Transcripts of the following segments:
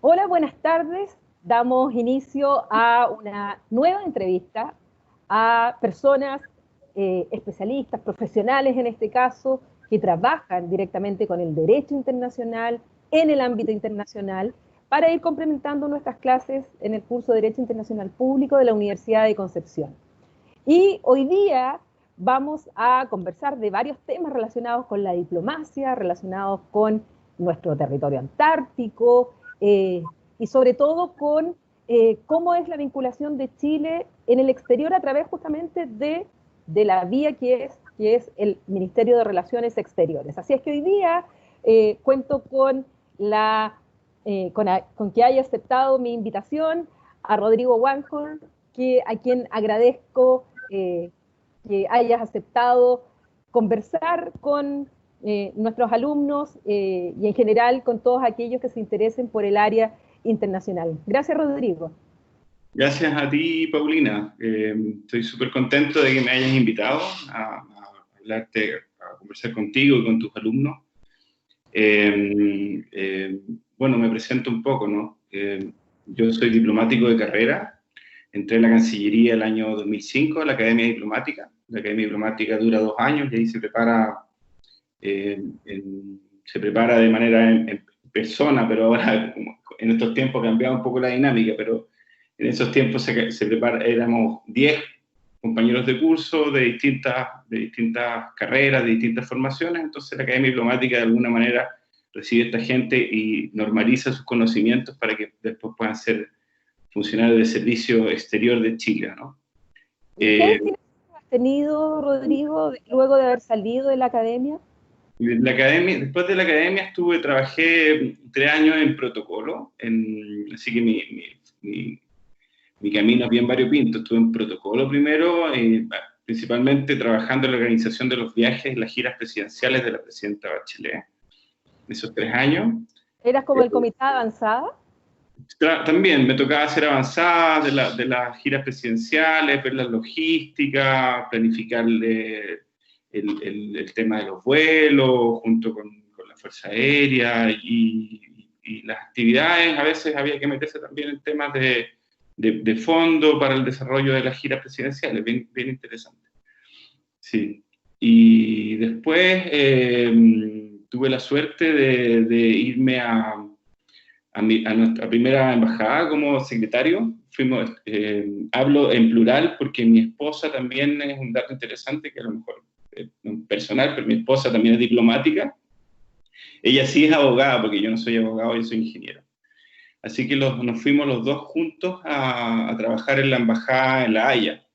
Hola, buenas tardes. Damos inicio a una nueva entrevista a personas especialistas, profesionales en este caso, que trabajan directamente con el derecho internacional, en el ámbito internacional, para ir complementando nuestras clases en el curso de Derecho Internacional Público de la Universidad de Concepción. Y hoy día vamos a conversar de varios temas relacionados con la diplomacia, relacionados con nuestro territorio antártico, y sobre todo con cómo es la vinculación de Chile en el exterior a través justamente de la vía que es el Ministerio de Relaciones Exteriores. Así es que hoy día cuento con, con que haya aceptado mi invitación a Rodrigo Wankel, a quien agradezco que hayas aceptado conversar con nuestros alumnos y en general con todos aquellos que se interesen por el área internacional. Gracias, Rodrigo. Gracias a ti, Paulina. Estoy súper contento de que me hayas invitado a hablarte, a conversar contigo y con tus alumnos. Bueno, me presento un poco, ¿no? Yo soy diplomático de carrera. Entré en la Cancillería el año 2005, a la Academia Diplomática. La Academia Diplomática dura 2 años y ahí se prepara de manera en persona, pero ahora en estos tiempos ha cambiado un poco la dinámica, pero en esos tiempos éramos 10 compañeros de curso de distintas carreras, de distintas formaciones, entonces la Academia Diplomática de alguna manera recibe a esta gente y normaliza sus conocimientos para que después puedan ser funcionarios de servicio exterior de Chile, ¿no? ¿Qué distinciones has tenido, Rodrigo, luego de haber salido de la academia? Después de la academia trabajé 3 años en protocolo, así que mi camino es bien variopinto. Estuve en protocolo primero, principalmente trabajando en la organización de los viajes, las giras presidenciales de la presidenta Bachelet, esos 3 años. ¿Eras como el comité avanzada? También me tocaba hacer avanzadas de las giras presidenciales, ver la logística, planificar el tema de los vuelos junto con la Fuerza Aérea y las actividades. A veces había que meterse también en temas de fondo para el desarrollo de las giras presidenciales, bien interesante. Sí. Y después tuve la suerte de irme a nuestra primera embajada como secretario. Hablo en plural porque mi esposa también es un dato interesante que a lo mejor es personal, pero mi esposa también es diplomática. Ella sí es abogada, porque yo no soy abogado, yo soy ingeniero. Así que nos fuimos los dos juntos a trabajar en la embajada en La Haya,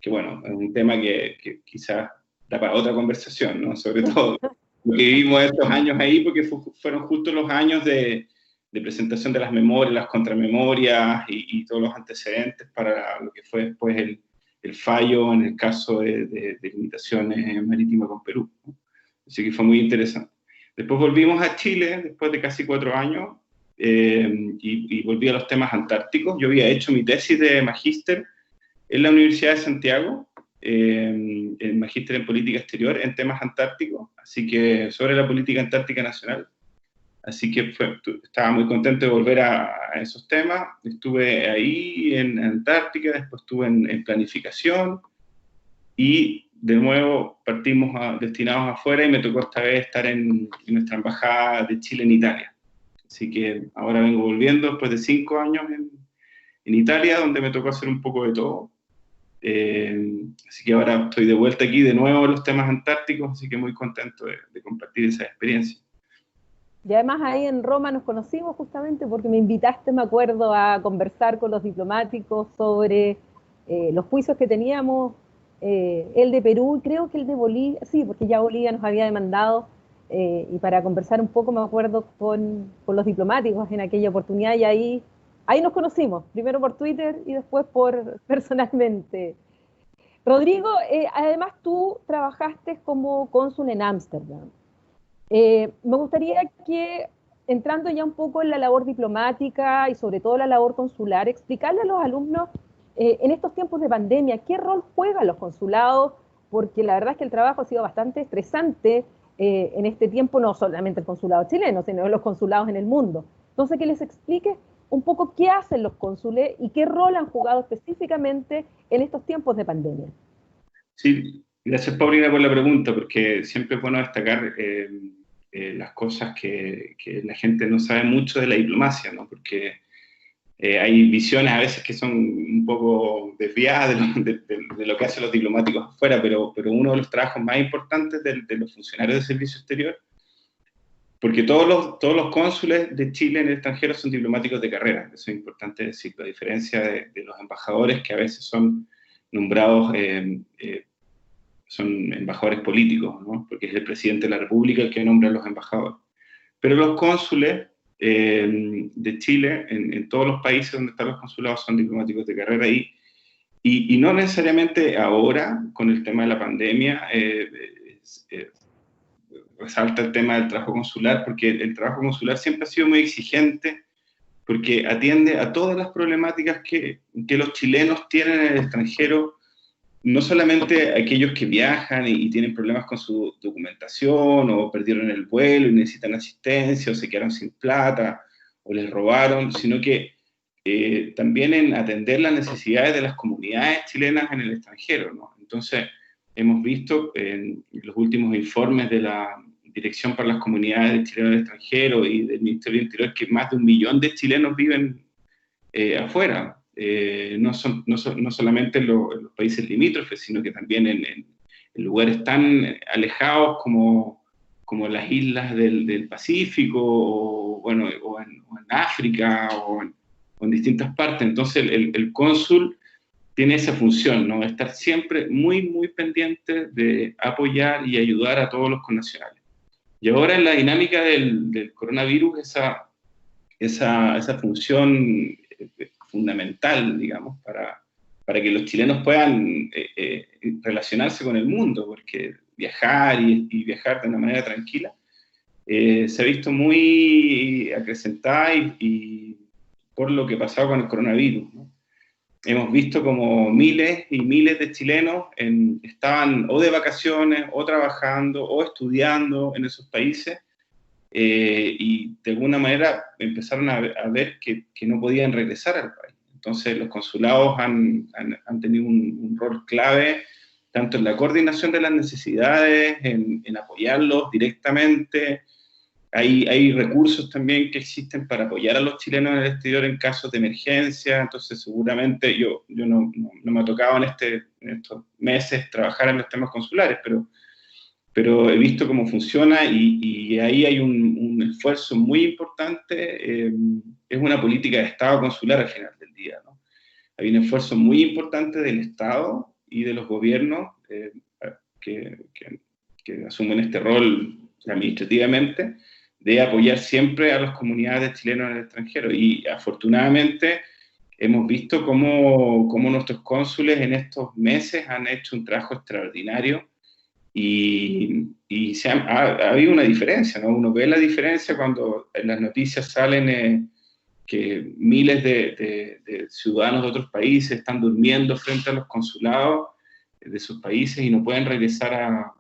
que bueno, es un tema que quizás da para otra conversación, ¿no? Sobre todo lo que vivimos estos años ahí, porque fueron justo los años de presentación de las memorias, las contramemorias y todos los antecedentes para lo que fue después el fallo en el caso de limitaciones marítimas con Perú, ¿no? Así que fue muy interesante. Después volvimos a Chile, después de casi 4 años, y volví a los temas antárticos. Yo había hecho mi tesis de magíster en la Universidad de Santiago, en magíster en política exterior en temas antárticos, así que sobre la política antártica nacional. Así que estaba muy contento de volver a esos temas. Estuve ahí en Antártica, después estuve en planificación y de nuevo partimos destinados afuera y me tocó esta vez estar en nuestra embajada de Chile en Italia. Así que ahora vengo volviendo después de 5 años en Italia, donde me tocó hacer un poco de todo. Así que ahora estoy de vuelta aquí de nuevo en los temas antárticos, así que muy contento de compartir esa experiencia. Y además ahí en Roma nos conocimos justamente porque me invitaste, me acuerdo, a conversar con los diplomáticos sobre los juicios que teníamos, el de Perú y creo que el de Bolivia, sí, porque ya Bolivia nos había demandado, y para conversar un poco me acuerdo con los diplomáticos en aquella oportunidad y ahí nos conocimos, primero por Twitter y después personalmente. Rodrigo, además tú trabajaste como cónsul en Ámsterdam. Me gustaría que, entrando ya un poco en la labor diplomática y sobre todo la labor consular, explicarle a los alumnos en estos tiempos de pandemia qué rol juegan los consulados, porque la verdad es que el trabajo ha sido bastante estresante en este tiempo, no solamente el consulado chileno, sino los consulados en el mundo. Entonces, que les explique un poco qué hacen los cónsules y qué rol han jugado específicamente en estos tiempos de pandemia. Sí, gracias Paulina por la pregunta, porque siempre es bueno destacar las cosas que la gente no sabe mucho de la diplomacia, ¿no? Porque hay visiones a veces que son un poco desviadas de lo que hacen los diplomáticos afuera, pero uno de los trabajos más importantes de los funcionarios de servicio exterior, porque todos los cónsules de Chile en el extranjero son diplomáticos de carrera, eso es importante decirlo, a diferencia de los embajadores que a veces son nombrados, son embajadores políticos, ¿no? Porque es el presidente de la República el que nombra a los embajadores. Pero los cónsules de Chile, en todos los países donde están los consulados, son diplomáticos de carrera y no necesariamente ahora, con el tema de la pandemia, resalta el tema del trabajo consular, porque el trabajo consular siempre ha sido muy exigente, porque atiende a todas las problemáticas que los chilenos tienen en el extranjero, no solamente aquellos que viajan y tienen problemas con su documentación, o perdieron el vuelo y necesitan asistencia, o se quedaron sin plata, o les robaron, sino que también en atender las necesidades de las comunidades chilenas en el extranjero, ¿no? Entonces, hemos visto en los últimos informes de la Dirección para las Comunidades de Chilenos en el Extranjero y del Ministerio del Interior que más de 1 millón de chilenos viven afuera. No solamente en los países limítrofes, sino que también en lugares tan alejados como las islas del Pacífico, o en África, o en distintas partes. Entonces el cónsul tiene esa función, ¿no? Estar siempre muy, muy pendiente de apoyar y ayudar a todos los connacionales. Y ahora en la dinámica del coronavirus, esa función fundamental, digamos, para que los chilenos puedan relacionarse con el mundo, porque viajar y viajar de una manera tranquila se ha visto muy acrecentada y por lo que pasaba con el coronavirus, ¿no? Hemos visto como miles y miles de chilenos estaban o de vacaciones, o trabajando, o estudiando en esos países, y de alguna manera empezaron a ver que no podían regresar al país. Entonces los consulados han tenido un rol clave, tanto en la coordinación de las necesidades, en apoyarlos directamente. Hay recursos también que existen para apoyar a los chilenos en el exterior en casos de emergencia. Entonces seguramente yo no me ha tocado en estos meses trabajar en los temas consulares, pero he visto cómo funciona y ahí hay un esfuerzo muy importante. Es una política de Estado consular al final del día, ¿no? Hay un esfuerzo muy importante del Estado y de los gobiernos que asumen este rol administrativamente, de apoyar siempre a las comunidades de chilenos en el extranjero. Y afortunadamente hemos visto cómo nuestros cónsules en estos meses han hecho un trabajo extraordinario y ha habido una diferencia, ¿no? Uno ve la diferencia cuando en las noticias salen que miles de ciudadanos de otros países están durmiendo frente a los consulados de sus países y no pueden regresar a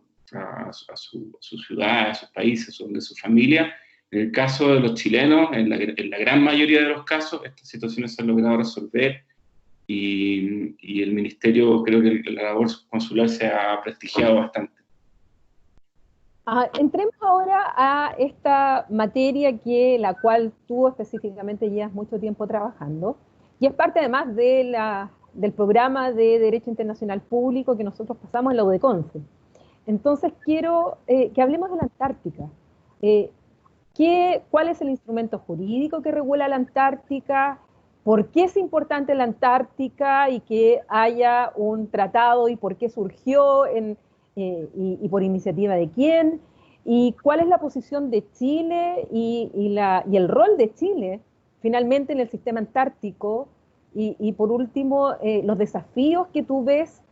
su ciudad, a sus países, donde su familia. En el caso de los chilenos, en la gran mayoría de los casos, estas situaciones se han logrado resolver y el ministerio, creo que la labor consular se ha prestigiado bastante. Entremos ahora a esta materia la cual tú específicamente llevas mucho tiempo trabajando, y es parte además del programa de Derecho Internacional Público que nosotros pasamos en la UDECONCE. Entonces quiero que hablemos de la Antártica. ¿Cuál es el instrumento jurídico que regula la Antártica? ¿Por qué es importante la Antártica y que haya un tratado y por qué surgió y por iniciativa de quién? ¿Y cuál es la posición de Chile y el rol de Chile finalmente en el sistema antártico? Y por último, los desafíos que tú ves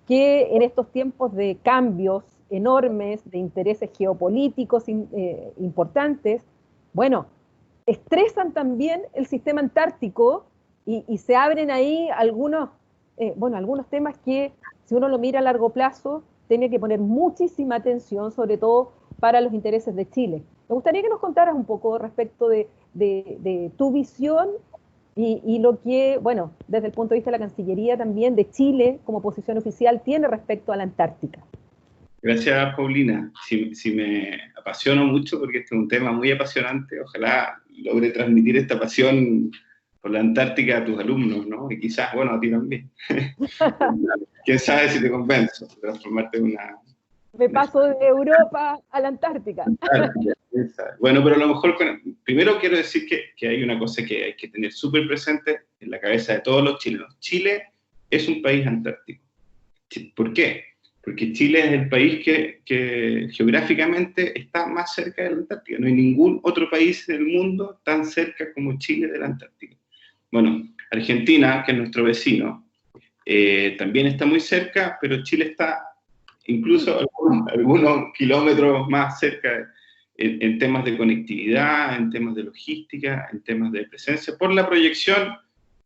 que en estos tiempos de cambios enormes, de intereses geopolíticos importantes, bueno, estresan también el sistema antártico y se abren ahí algunos temas que, si uno lo mira a largo plazo, tiene que poner muchísima atención, sobre todo para los intereses de Chile. Me gustaría que nos contaras un poco respecto de de tu visión y lo que, bueno, desde el punto de vista de la Cancillería también, de Chile como posición oficial tiene respecto a la Antártica. Gracias, Paulina. Sí me apasiono mucho porque este es un tema muy apasionante. Ojalá logre transmitir esta pasión por la Antártica a tus alumnos, ¿no? Y quizás, bueno, a ti también. ¿Quién sabe si te convenzo de transformarte en una... Me paso de Europa a la Antártica. Bueno, pero a lo mejor, primero quiero decir que hay una cosa que hay que tener súper presente en la cabeza de todos los chilenos. Chile es un país antártico. ¿Por qué? Porque Chile es el país que geográficamente está más cerca de la Antártica. No hay ningún otro país del mundo tan cerca como Chile de la Antártica. Bueno, Argentina, que es nuestro vecino, también está muy cerca, pero Chile está incluso algunos kilómetros más cerca en temas de conectividad, en temas de logística, en temas de presencia, por la proyección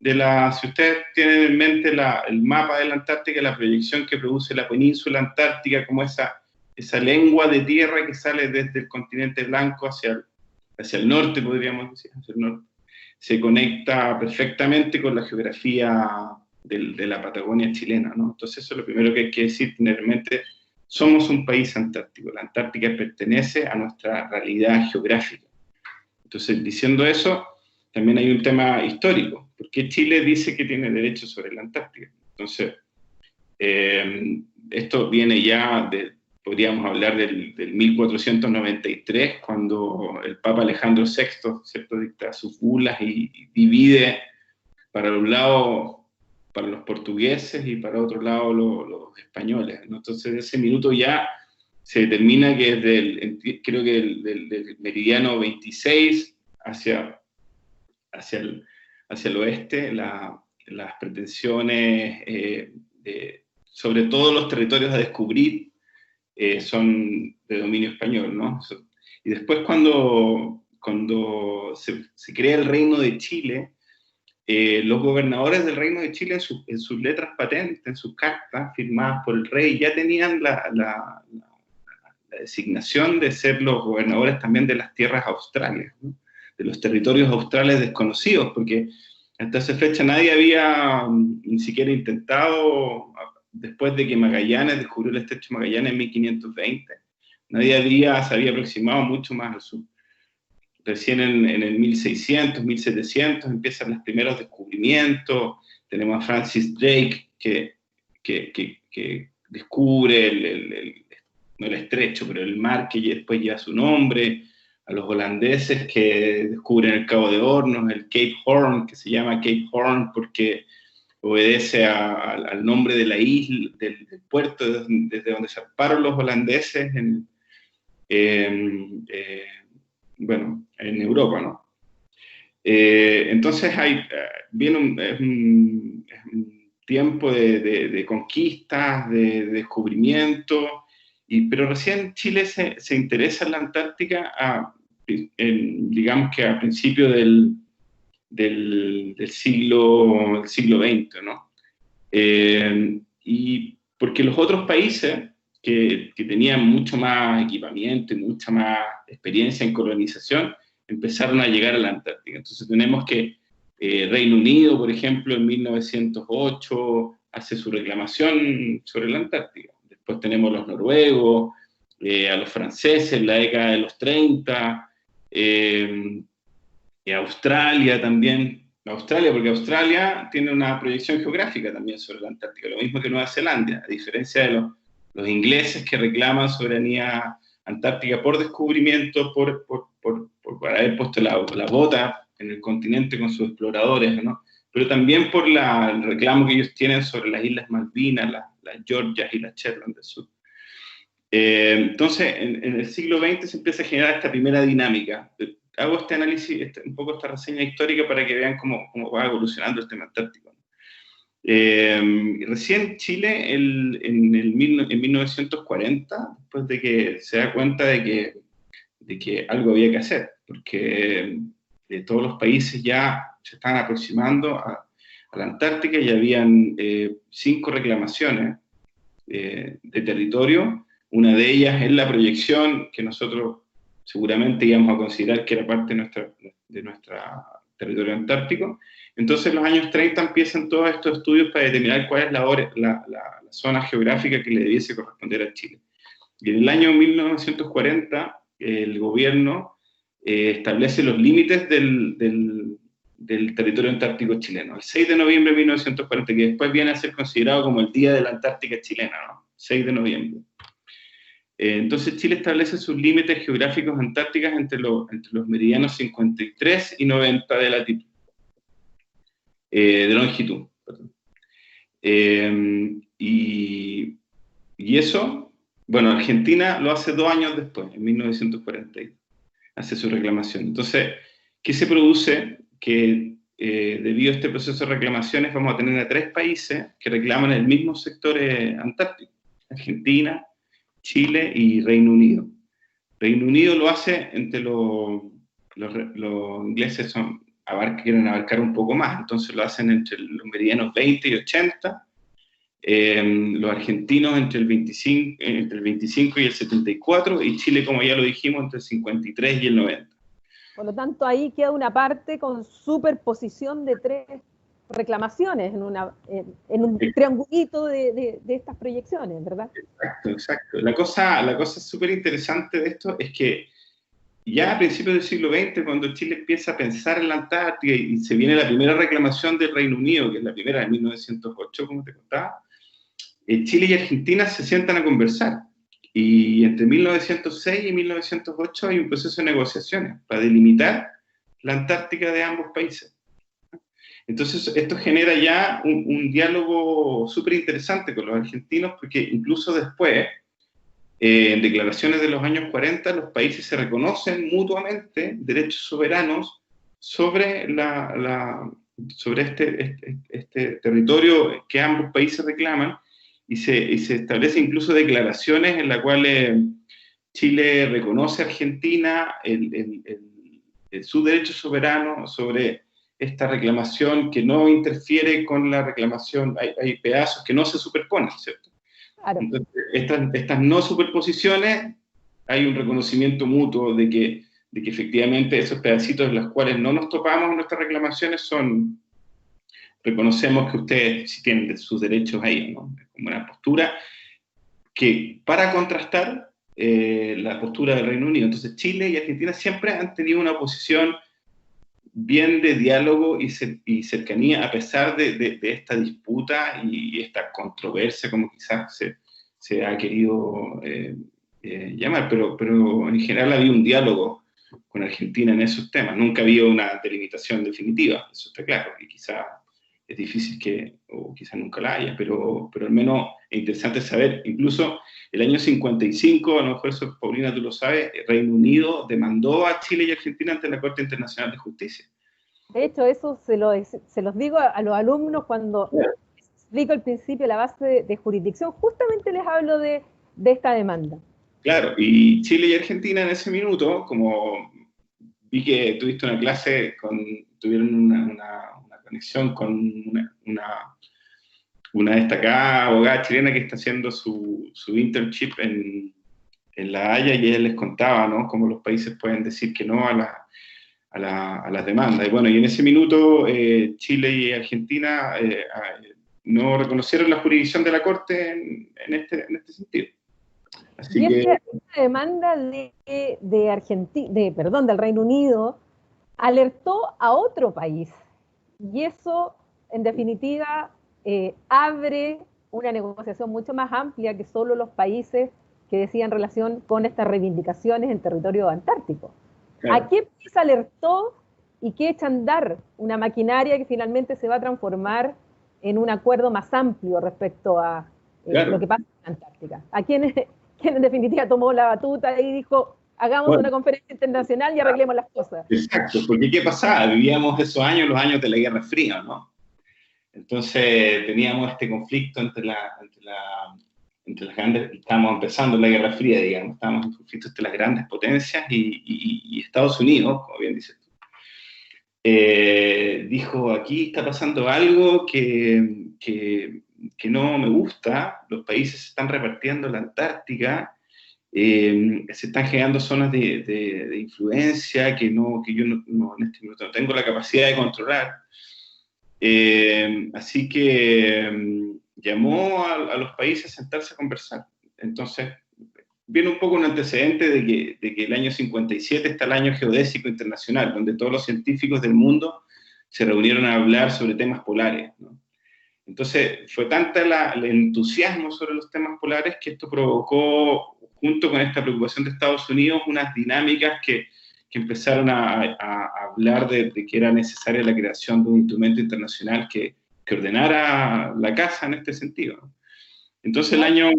de si ustedes tienen en mente el mapa de la Antártica, la proyección que produce la península antártica, como esa lengua de tierra que sale desde el continente blanco hacia el norte, podríamos decir, hacia el norte, se conecta perfectamente con la geografía de la Patagonia chilena, ¿no? Entonces eso es lo primero que hay que decir, tener en mente, somos un país antártico, la Antártica pertenece a nuestra realidad geográfica. Entonces, diciendo eso, también hay un tema histórico, porque Chile dice que tiene derecho sobre la Antártica. Entonces, esto viene ya podríamos hablar del 1493, cuando el Papa Alejandro VI, ¿cierto?, dicta sus bulas y divide para un lado para los portugueses y para otro lado los españoles, ¿no? Entonces, de ese minuto ya se determina que creo que del meridiano 26 hacia el oeste, las pretensiones, sobre todo los territorios a descubrir, son de dominio español, ¿no? Y después cuando se crea el Reino de Chile, los gobernadores del Reino de Chile en sus letras patentes, en sus cartas firmadas por el rey, ya tenían la designación de ser los gobernadores también de las tierras australes, ¿no?, de los territorios australes desconocidos, porque hasta esa fecha nadie había ni siquiera intentado, después de que Magallanes descubrió el estrecho de Magallanes en 1520, nadie se había aproximado mucho más al sur. Recién en el 1600, 1700 empiezan los primeros descubrimientos. Tenemos a Francis Drake que descubre no el estrecho, pero el mar que después lleva su nombre. A los holandeses que descubren el Cabo de Hornos, el Cape Horn, que se llama Cape Horn porque obedece al nombre de la isla, del puerto desde donde zarparon los holandeses en Europa, ¿no? Entonces viene un tiempo de conquistas, de descubrimiento, pero recién Chile se interesa en la Antártica digamos que a principios del siglo XX, ¿no? Y porque los otros países que tenían mucho más equipamiento y mucha más experiencia en colonización, empezaron a llegar a la Antártica. Entonces tenemos que Reino Unido, por ejemplo, en 1908 hace su reclamación sobre la Antártica. Después tenemos los noruegos, a los franceses en la década de los 30, y Australia también. Australia, porque Australia tiene una proyección geográfica también sobre la Antártica, lo mismo que Nueva Zelanda, a diferencia de los ingleses que reclaman soberanía antártica por descubrimiento, por haber puesto la bota en el continente con sus exploradores, ¿no? Pero también por el reclamo que ellos tienen sobre las Islas Malvinas, las Georgias y las Shetland del Sur. Entonces, en el siglo XX se empieza a generar esta primera dinámica. Hago este análisis, un poco esta reseña histórica para que vean cómo va evolucionando el tema antártico. Recién Chile, en 1940, después de que se da cuenta de que algo había que hacer, porque todos los países ya se estaban aproximando a la Antártica y habían 5 reclamaciones de territorio. Una de ellas es la proyección que nosotros seguramente íbamos a considerar que era parte de nuestra territorio antártico. Entonces, en los años 30 empiezan todos estos estudios para determinar cuál es la zona geográfica que le debiese corresponder a Chile. Y en el año 1940, el gobierno establece los límites del territorio antártico chileno. El 6 de noviembre de 1940, que después viene a ser considerado como el Día de la Antártica Chilena, ¿no? 6 de noviembre. Entonces Chile establece sus límites geográficos antárticos entre los meridianos 53 y 90 de latitud, de longitud. Y eso, bueno, Argentina lo hace 2 años después, en 1940, hace su reclamación. Entonces, ¿qué se produce? Que debido a este proceso de reclamaciones vamos a tener a 3 países que reclaman el mismo sector antártico: Argentina, Chile y Reino Unido. Reino Unido lo hace entre los ingleses quieren abarcar un poco más, entonces lo hacen entre los meridianos 20 y 80, los argentinos entre el 25 y el 74, y Chile, como ya lo dijimos, entre el 53 y el 90. Por lo tanto, ahí queda una parte con superposición de 3 reclamaciones en un triangulito de estas proyecciones, ¿verdad? Exacto. La cosa súper interesante de esto es que ya a principios del siglo XX, cuando Chile empieza a pensar en la Antártida y se viene la primera reclamación del Reino Unido, que es la primera de 1908, como te contaba, Chile y Argentina se sientan a conversar. Y entre 1906 y 1908 hay un proceso de negociaciones para delimitar la Antártica de ambos países. Entonces, esto genera ya un diálogo súper interesante con los argentinos, porque incluso después, en declaraciones de los años 40, los países se reconocen mutuamente derechos soberanos sobre, sobre este territorio que ambos países reclaman, y se establece incluso declaraciones en las cuales Chile reconoce a Argentina su derecho soberano sobre esta reclamación, que no interfiere con la reclamación. Hay pedazos que no se superponen, ¿cierto? Claro. Entonces, estas no superposiciones, hay un reconocimiento mutuo de que efectivamente esos pedacitos en los cuales no nos topamos en nuestras reclamaciones reconocemos que ustedes sí tienen sus derechos ahí, ¿no? Es como una postura que, para contrastar la postura del Reino Unido. Entonces, Chile y Argentina siempre han tenido una posición bien de diálogo y cercanía, a pesar de esta disputa y esta controversia, como quizás se ha querido llamar, pero en general había un diálogo con Argentina en esos temas. Nunca había una delimitación definitiva, eso está claro, y quizás es difícil o quizás nunca la haya, pero al menos es interesante saber. Incluso el año 55, a lo mejor eso, Paulina, tú lo sabes, el Reino Unido demandó a Chile y Argentina ante la Corte Internacional de Justicia. De hecho, eso se los digo a los alumnos cuando explico al principio la base de jurisdicción, justamente les hablo de esta demanda. Claro, y Chile y Argentina en ese minuto, como vi que tuviste una clase, tuvieron una conexión con una destacada abogada chilena que está haciendo su internship en La Haya, y ella les contaba, ¿no?, cómo los países pueden decir que no a las demandas. Y bueno, y en ese minuto Chile y Argentina no reconocieron la jurisdicción de la Corte en este sentido. Así y esta demanda del Reino Unido alertó a otro país, y eso, en definitiva, abre una negociación mucho más amplia que solo los países que decían relación con estas reivindicaciones en territorio antártico. Claro. ¿A qué país alertó y qué echa a andar una maquinaria que finalmente se va a transformar en un acuerdo más amplio respecto a claro, lo que pasa en la Antártica? ¿A quién en definitiva tomó la batuta y dijo, hagamos una conferencia internacional y arreglemos las cosas? Exacto, porque ¿qué pasaba? Vivíamos esos años, los años de la Guerra Fría, ¿no? Entonces teníamos este conflicto entre las grandes, estábamos empezando la Guerra Fría, digamos, estábamos en conflicto entre las grandes potencias y Estados Unidos, como bien dices tú. Dijo, aquí está pasando algo que no me gusta, los países se están repartiendo la Antártica se están generando zonas de influencia que yo en este momento no tengo la capacidad de controlar. Así que llamó a los países a sentarse a conversar. Entonces, viene un poco un antecedente de que el año 57 está el año geodésico internacional, donde todos los científicos del mundo se reunieron a hablar sobre temas polares, ¿no? Entonces, fue tanta el entusiasmo sobre los temas polares que esto provocó, junto con esta preocupación de Estados Unidos, unas dinámicas que empezaron a hablar de que era necesaria la creación de un instrumento internacional que ordenara la casa en este sentido, ¿no? Entonces, el año...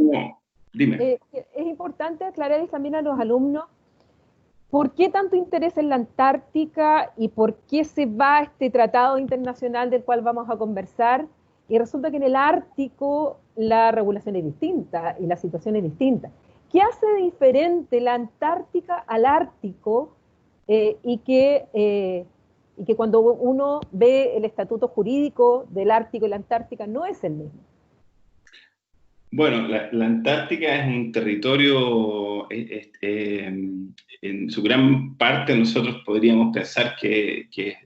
Dime. Es importante aclarar también a los alumnos por qué tanto interés en la Antártica y por qué se va a este tratado internacional del cual vamos a conversar. Y resulta que en el Ártico la regulación es distinta y la situación es distinta. ¿Qué hace de diferente la Antártica al Ártico y que cuando uno ve el estatuto jurídico del Ártico y la Antártica no es el mismo? Bueno, la Antártica es un territorio, en su gran parte nosotros podríamos pensar que es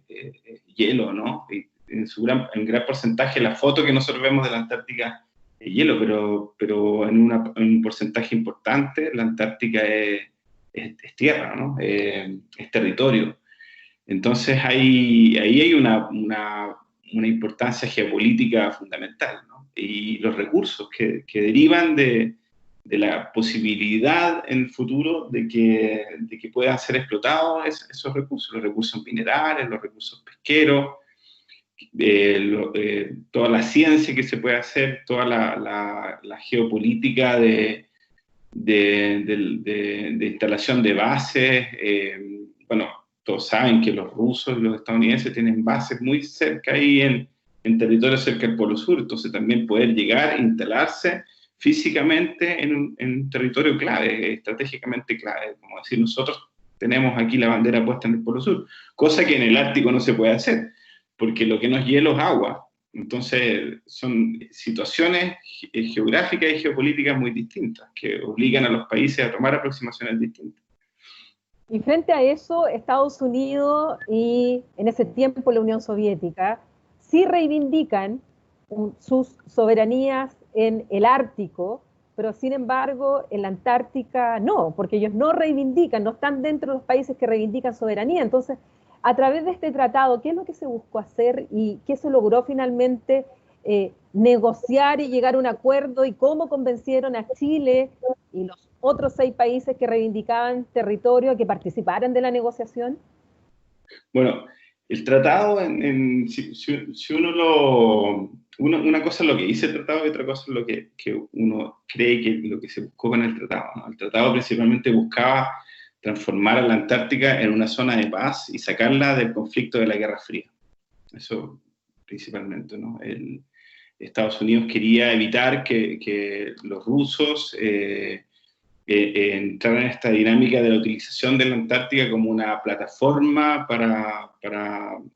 hielo, ¿no? Y en gran porcentaje la foto que nosotros vemos de la Antártica es hielo, pero en un porcentaje importante la Antártica es tierra, ¿no? Es territorio. Entonces ahí hay una importancia geopolítica fundamental, ¿no? Y los recursos que derivan de la posibilidad en el futuro de que puedan ser explotados esos recursos, los recursos minerales, los recursos pesqueros, toda la ciencia que se puede hacer, toda la geopolítica de instalación de bases. Bueno, todos saben que los rusos y los estadounidenses tienen bases muy cerca ahí en territorio cerca del Polo Sur, entonces también poder llegar, instalarse físicamente en un territorio clave, estratégicamente clave, como decir, nosotros tenemos aquí la bandera puesta en el Polo Sur, cosa que en el Ártico no se puede hacer, porque lo que no es hielo es agua. Entonces son situaciones geográficas y geopolíticas muy distintas, que obligan a los países a tomar aproximaciones distintas. Y frente a eso, Estados Unidos y en ese tiempo la Unión Soviética sí reivindican sus soberanías en el Ártico, pero sin embargo en la Antártica no, porque ellos no reivindican, no están dentro de los países que reivindican soberanía. Entonces, a través de este tratado, ¿qué es lo que se buscó hacer y qué se logró finalmente negociar y llegar a un acuerdo, y cómo convencieron a Chile y los otros 6 países que reivindicaban territorio a que participaran de la negociación? Bueno, el tratado, si una cosa es lo que dice el tratado y otra cosa es lo que uno cree que lo que se buscó con el tratado, ¿no? El tratado principalmente buscaba transformar a la Antártica en una zona de paz y sacarla del conflicto de la Guerra Fría. Eso principalmente, ¿no? Estados Unidos quería evitar que los rusos entraran en esta dinámica de la utilización de la Antártica como una plataforma para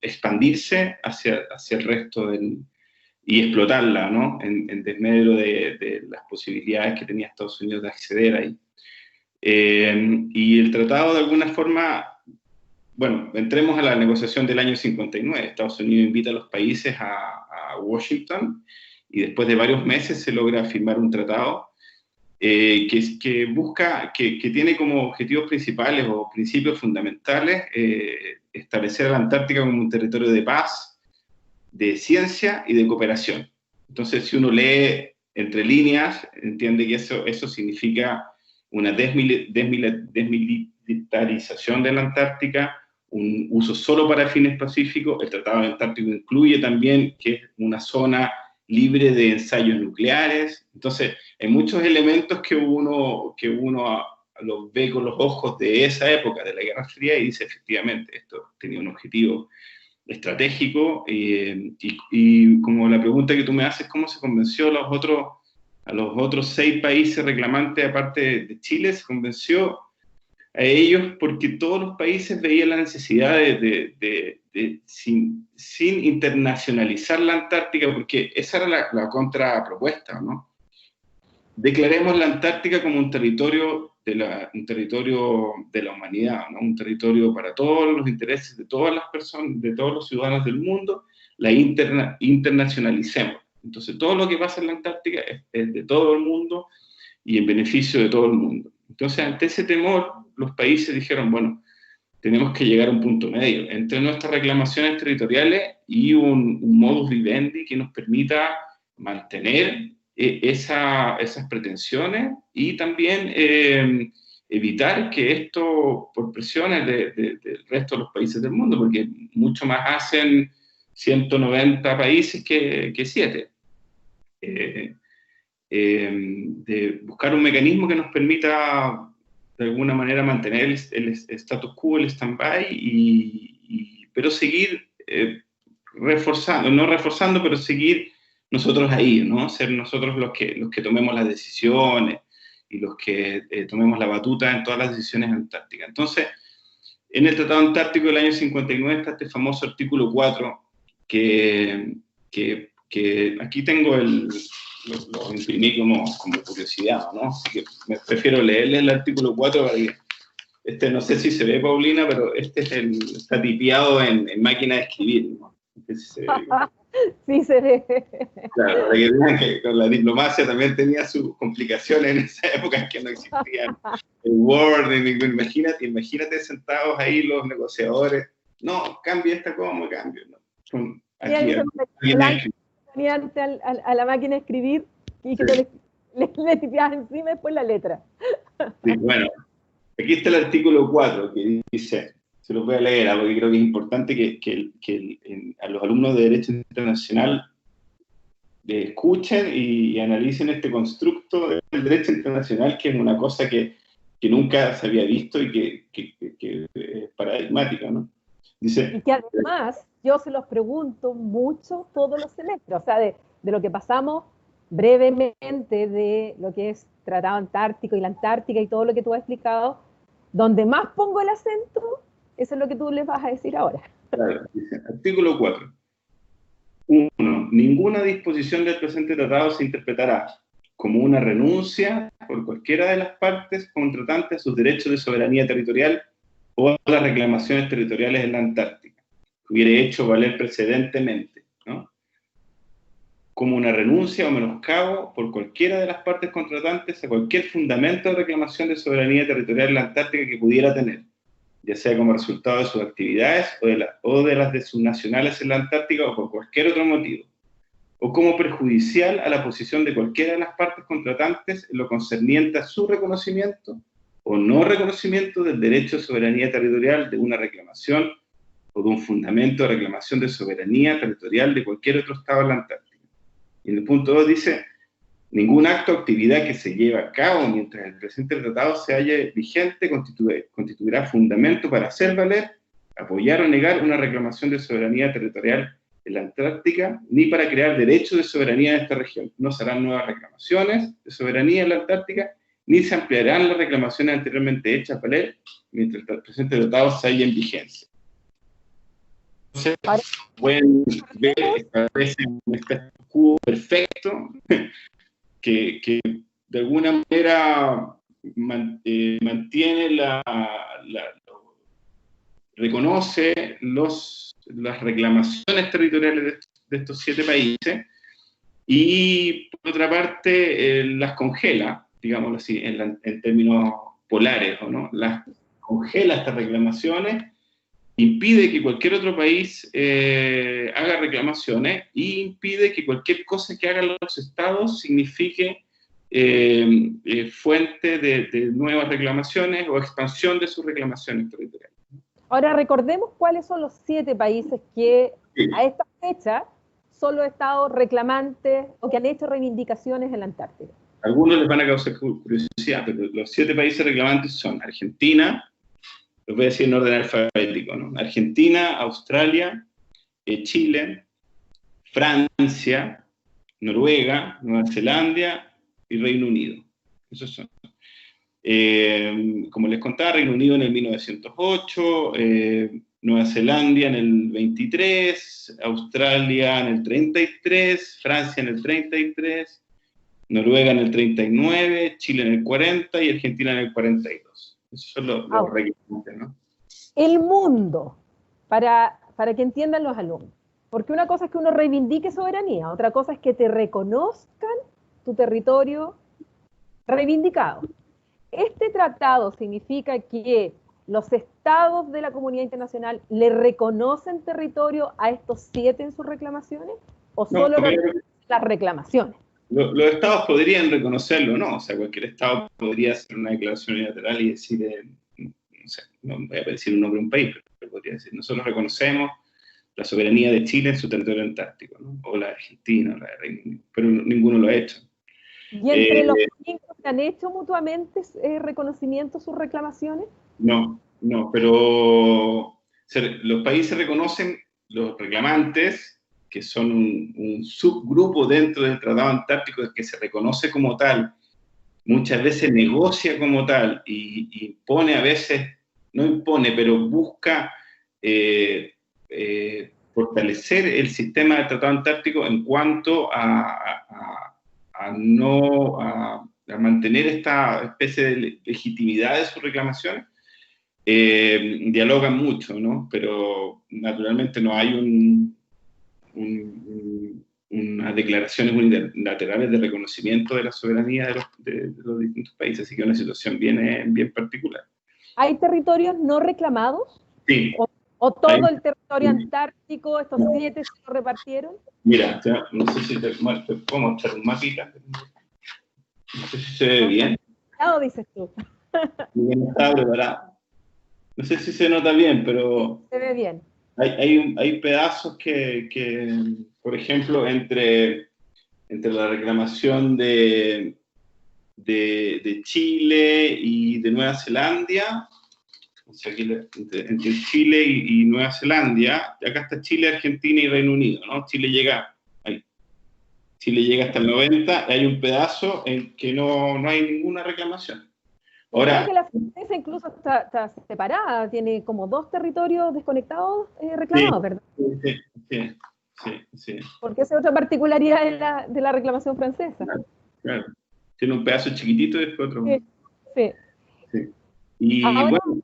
expandirse hacia el resto y explotarla, ¿no? En desmedro de las posibilidades que tenía Estados Unidos de acceder ahí. Y el tratado, de alguna forma, bueno, entremos a la negociación del año 59. Estados Unidos invita a los países a Washington y después de varios meses se logra firmar un tratado que busca, que tiene como objetivos principales o principios fundamentales establecer a la Antártica como un territorio de paz, de ciencia y de cooperación. Entonces, si uno lee entre líneas, entiende que eso significa una desmilitarización de la Antártica, un uso solo para fines pacíficos. El Tratado Antártico incluye también que es una zona libre de ensayos nucleares. Entonces, hay muchos elementos que uno los ve con los ojos de esa época, de la Guerra Fría, y dice, efectivamente, esto tenía un objetivo estratégico, y como la pregunta que tú me haces, ¿cómo se convenció a los otros 6 países reclamantes, aparte de Chile? Se convenció a ellos porque todos los países veían la necesidad sin internacionalizar la Antártica, porque esa era la contrapropuesta, ¿no? Declaremos la Antártica como un territorio un territorio de la humanidad, ¿no? Un territorio para todos los intereses de todas las personas, de todos los ciudadanos del mundo, la internacionalicemos. Entonces, todo lo que pasa en la Antártica es de todo el mundo y en beneficio de todo el mundo. Entonces, ante ese temor, los países dijeron, bueno, tenemos que llegar a un punto medio entre nuestras reclamaciones territoriales y un modus vivendi que nos permita mantener esas pretensiones y también evitar que esto, por presiones del resto de los países del mundo, porque mucho más hacen 190 países que 7, de buscar un mecanismo que nos permita de alguna manera mantener el status quo, el stand-by, pero seguir reforzando, no reforzando, pero seguir nosotros ahí, ¿no? Ser nosotros los que tomemos las decisiones y los que tomemos la batuta en todas las decisiones antárticas. Entonces, en el Tratado Antártico del año 59 está este famoso artículo 4, que aquí tengo lo imprimí como curiosidad, ¿no? Así que me prefiero leerle el artículo 4 para que, no sé si se ve, Paulina, pero está tipiado en máquina de escribir, ¿no? No sé si se ve. Sí, se ve. Claro, para que vean que con la diplomacia también tenía sus complicaciones en esa época en que no existían el Word, imagínate sentados ahí los negociadores, no, cambia esta coma, cambio, ¿no? Ante a la máquina de escribir y que sí. le tipiabas encima después la letra. Sí, bueno, aquí está el artículo 4 que dice, se lo voy a leer porque creo que es importante que a los alumnos de Derecho Internacional escuchen y analicen este constructo del derecho internacional, que es una cosa que nunca se había visto y que es paradigmática, ¿no? Dice, y que además yo se los pregunto mucho todos los semestres, o sea, de lo que pasamos brevemente de lo que es Tratado Antártico y la Antártica y todo lo que tú has explicado, donde más pongo el acento, eso es lo que tú les vas a decir ahora. Claro, dice, artículo 4. 1. Ninguna disposición del presente tratado se interpretará como una renuncia por cualquiera de las partes contratantes a sus derechos de soberanía territorial o a las reclamaciones territoriales en la Antártica, que hubiera hecho valer precedentemente, ¿no? Como una renuncia o menoscabo por cualquiera de las partes contratantes a cualquier fundamento de reclamación de soberanía territorial en la Antártica que pudiera tener, ya sea como resultado de sus actividades o de las de sus nacionales en la Antártica o por cualquier otro motivo, o como perjudicial a la posición de cualquiera de las partes contratantes en lo concerniente a su reconocimiento o no reconocimiento del derecho de soberanía territorial de una reclamación o de un fundamento de reclamación de soberanía territorial de cualquier otro estado en la Antártica. Y en el punto 2 dice, ningún acto o actividad que se lleve a cabo mientras el presente tratado se halle vigente constituirá fundamento para hacer valer, apoyar o negar una reclamación de soberanía territorial en la Antártica, ni para crear derechos de soberanía en esta región. No se harán nuevas reclamaciones de soberanía en la Antártica, ni se ampliarán las reclamaciones anteriormente hechas valer mientras el presente tratado se halle en vigencia. Entonces, pueden ver, establece un status quo perfecto que de alguna manera mantiene reconoce las reclamaciones territoriales de estos 7 países y, por otra parte, las congela, digámoslo así, en términos polares, ¿no? Las congela estas reclamaciones, impide que cualquier otro país haga reclamaciones y impide que cualquier cosa que hagan los estados signifique fuente de nuevas reclamaciones o expansión de sus reclamaciones territoriales. Ahora recordemos cuáles son los 7 países que a esta fecha son los estados reclamantes o que han hecho reivindicaciones en la Antártida. Algunos les van a causar curiosidad, pero los 7 países reclamantes son Argentina, los voy a decir en orden alfabético, ¿no? Argentina, Australia, Chile, Francia, Noruega, Nueva Zelanda y Reino Unido. Esos son. Como les contaba, Reino Unido en el 1908, Nueva Zelanda en el 23, Australia en el 33, Francia en el 33, Noruega en el 39, Chile en el 40 y Argentina en el 42. Esos son los requisitos, ¿no? El mundo, para que entiendan los alumnos. Porque una cosa es que uno reivindique soberanía, otra cosa es que te reconozcan tu territorio reivindicado. Este tratado significa que los estados de la comunidad internacional le reconocen territorio a estos 7 en sus reclamaciones, o solo reconocen las reclamaciones. Los estados podrían reconocerlo, ¿no? O sea, cualquier estado podría hacer una declaración unilateral y decir, no sé, no voy a decir un nombre de un país, pero podría decir, nosotros reconocemos la soberanía de Chile en su territorio antártico, ¿no? O la de Argentina, o la de Reino Unido, pero ninguno lo ha hecho. ¿Y entre los países que han hecho mutuamente reconocimiento sus reclamaciones? No, pero los países reconocen los reclamantes, que son un subgrupo dentro del Tratado Antártico que se reconoce como tal, muchas veces negocia como tal y impone a veces, no impone, pero busca fortalecer el sistema del Tratado Antártico en cuanto a mantener esta especie de legitimidad de sus reclamaciones. Dialogan mucho, ¿no? Pero naturalmente no hay unas declaraciones unilaterales de reconocimiento de la soberanía de los distintos países, así que es una situación bien particular. ¿Hay territorios no reclamados? Sí. ¿O todo el territorio antártico, estos 7 se lo repartieron? Mira, no sé si te puedo mostrar un mapita. No sé si se ve bien. ¿Qué dices tú? Bien, está preparado. No sé si se nota bien, pero... Se ve bien. Hay pedazos que, por ejemplo, entre la reclamación de Chile y de Nueva Zelanda, o sea, aquí entre Chile y Nueva Zelanda, y acá está Chile, Argentina y Reino Unido, ¿no? Chile llega hasta el 90, y hay un pedazo en que no hay ninguna reclamación. Ahora, creo que la francesa incluso está separada, tiene como 2 territorios desconectados reclamados, ¿verdad? Sí. Porque esa es otra particularidad de la reclamación francesa. Claro. Tiene un pedazo chiquitito y después otro. Sí. Y ahora, bueno,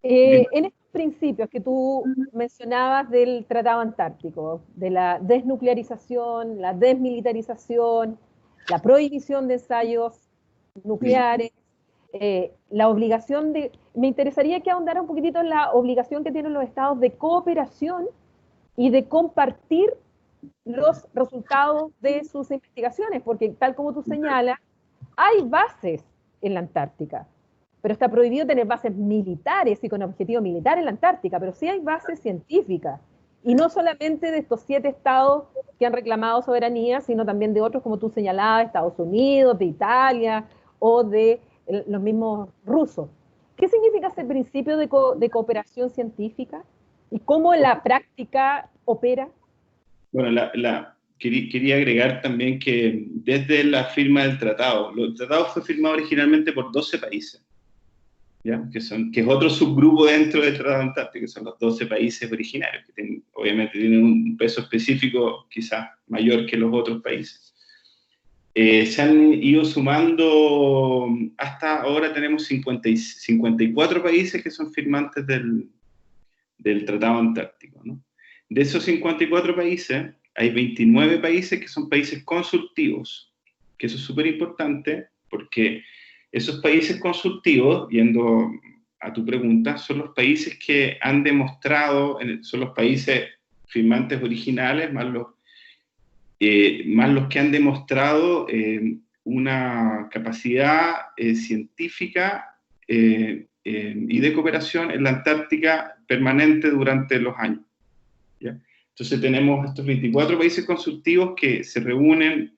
en estos principios que tú mencionabas del Tratado Antártico, de la desnuclearización, la desmilitarización, la prohibición de ensayos nucleares, la obligación me interesaría que ahondara un poquitito en la obligación que tienen los estados de cooperación y de compartir los resultados de sus investigaciones, porque tal como tú señalas, hay bases en la Antártica, pero está prohibido tener bases militares y con objetivo militar en la Antártica, pero sí hay bases científicas, y no solamente de estos 7 estados que han reclamado soberanía, sino también de otros, como tú señalabas, Estados Unidos, de Italia, o de los mismos rusos. ¿Qué significa ese principio de cooperación científica? ¿Y cómo la práctica opera? Bueno, quería agregar también que desde la firma del tratado, el tratado fue firmado originalmente por 12 países, ¿ya? Que es otro subgrupo dentro del Tratado Antártico, que son los 12 países originarios, que obviamente tienen un peso específico quizás mayor que los otros países. Se han ido sumando, hasta ahora tenemos 54 países que son firmantes del Tratado Antártico, ¿no? De esos 54 países, hay 29 países que son países consultivos, que eso es súper importante, porque esos países consultivos, yendo a tu pregunta, son los países que han demostrado, son los países firmantes originales, más los que han demostrado una capacidad científica y de cooperación en la Antártica permanente durante los años, ¿ya? Entonces tenemos estos 24 países consultivos que se reúnen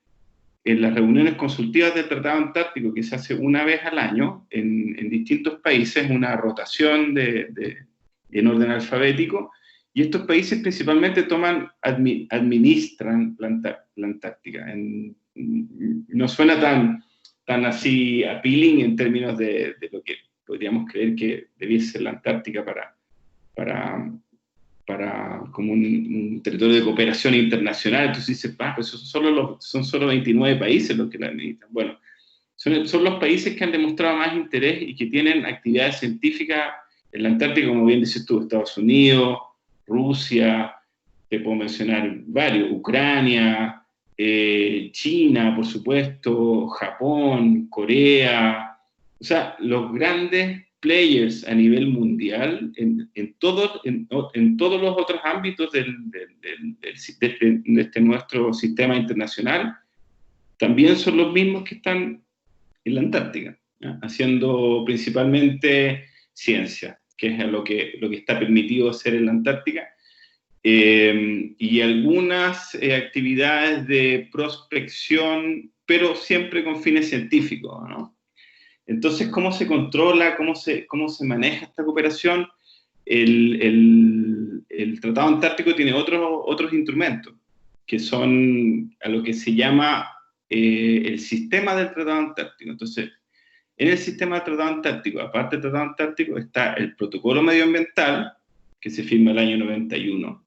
en las reuniones consultivas del Tratado Antártico, que se hace una vez al año en distintos países, una rotación en orden alfabético, y estos países principalmente administran la Antártica. No suena tan así appealing en términos de lo que podríamos creer que debiese ser la Antártica para como un territorio de cooperación internacional. Entonces dices, pues son solo 29 países los que la necesitan. Bueno, son los países que han demostrado más interés y que tienen actividades científicas en la Antártica, como bien dices tú, Estados Unidos, Rusia, te puedo mencionar varios, Ucrania, China, por supuesto, Japón, Corea, o sea, los grandes players a nivel mundial en todos los otros ámbitos de nuestro sistema internacional, también son los mismos que están en la Antártica, ¿ya? Haciendo principalmente ciencia, que es lo que está permitido hacer en la Antártica, y algunas actividades de prospección, pero siempre con fines científicos, ¿no? Entonces, ¿cómo se controla, cómo se maneja esta cooperación? El Tratado Antártico tiene otros instrumentos, que son a lo que se llama el sistema del Tratado Antártico. Entonces, en el sistema del Tratado Antártico, aparte del Tratado Antártico, está el Protocolo Medioambiental, que se firma el año 91.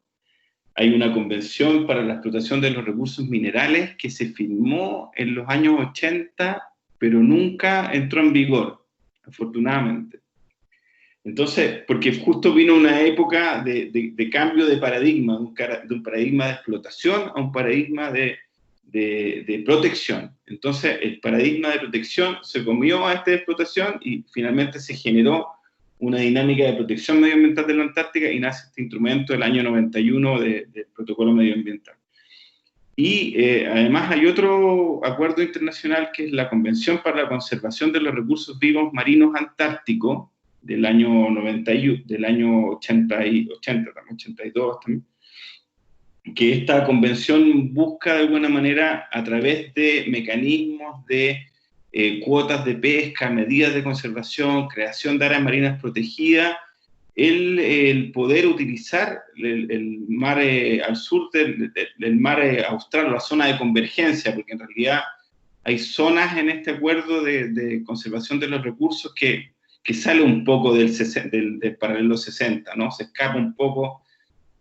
Hay una convención para la explotación de los recursos minerales que se firmó en los años 80, pero nunca entró en vigor, afortunadamente. Entonces, porque justo vino una época de cambio de paradigma, de un paradigma de explotación a un paradigma de protección. Entonces, el paradigma de protección se comió a esta explotación y finalmente se generó una dinámica de protección medioambiental de la Antártica y nace este instrumento del año 91 del Protocolo Medioambiental. Y además hay otro acuerdo internacional que es la Convención para la Conservación de los Recursos Vivos Marinos Antárticos del año 82 también, que esta convención busca de alguna manera a través de mecanismos de cuotas de pesca, medidas de conservación, creación de áreas marinas protegidas, el poder utilizar el mar al sur del mar austral, la zona de convergencia, porque en realidad hay zonas en este acuerdo de conservación de los recursos que sale un poco del paralelo 60, ¿no? Se escapa un poco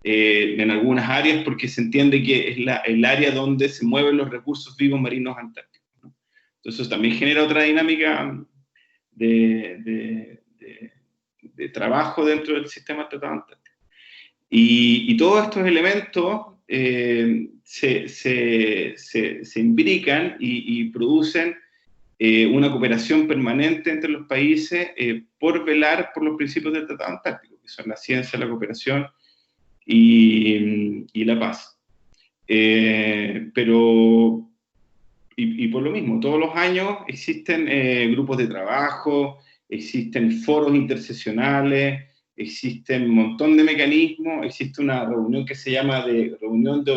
en algunas áreas porque se entiende que es el área donde se mueven los recursos vivos marinos antárticos, ¿no? Entonces eso también genera otra dinámica de trabajo dentro del sistema tratado antártico. Y todos estos elementos se imbrican y producen una cooperación permanente entre los países por velar por los principios del Tratado Antártico, que son la ciencia, la cooperación y la paz. Pero por lo mismo, todos los años existen grupos de trabajo, existen foros interseccionales, existen un montón de mecanismos, existe una reunión que se llama reunión de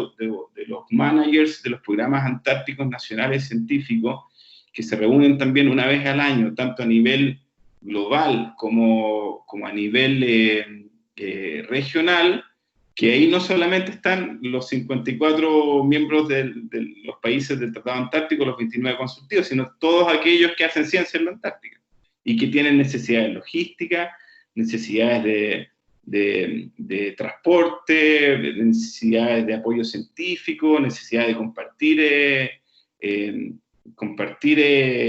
los managers de los programas antárticos nacionales científicos, que se reúnen también una vez al año, tanto a nivel global como a nivel regional, que ahí no solamente están los 54 miembros de los países del Tratado Antártico, los 29 consultivos, sino todos aquellos que hacen ciencia en la Antártica y que tienen necesidades logísticas, necesidades de transporte, necesidades de apoyo científico, necesidades de compartir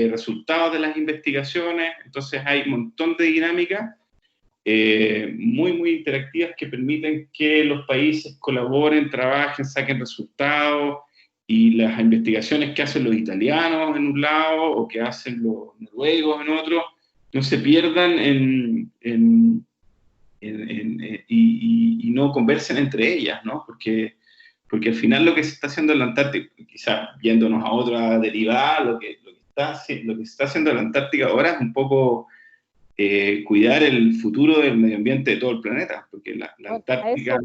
resultados de las investigaciones. Entonces hay un montón de dinámicas muy, muy interactivas que permiten que los países colaboren, trabajen, saquen resultados, y las investigaciones que hacen los italianos en un lado o que hacen los noruegos en otro no se pierdan y no conversen entre ellas, ¿no? Porque al final lo que se está haciendo en la Antártica, quizás yéndonos a otra derivada, lo que se está haciendo en la Antártica ahora es un poco cuidar el futuro del medio ambiente de todo el planeta, porque la Antártica...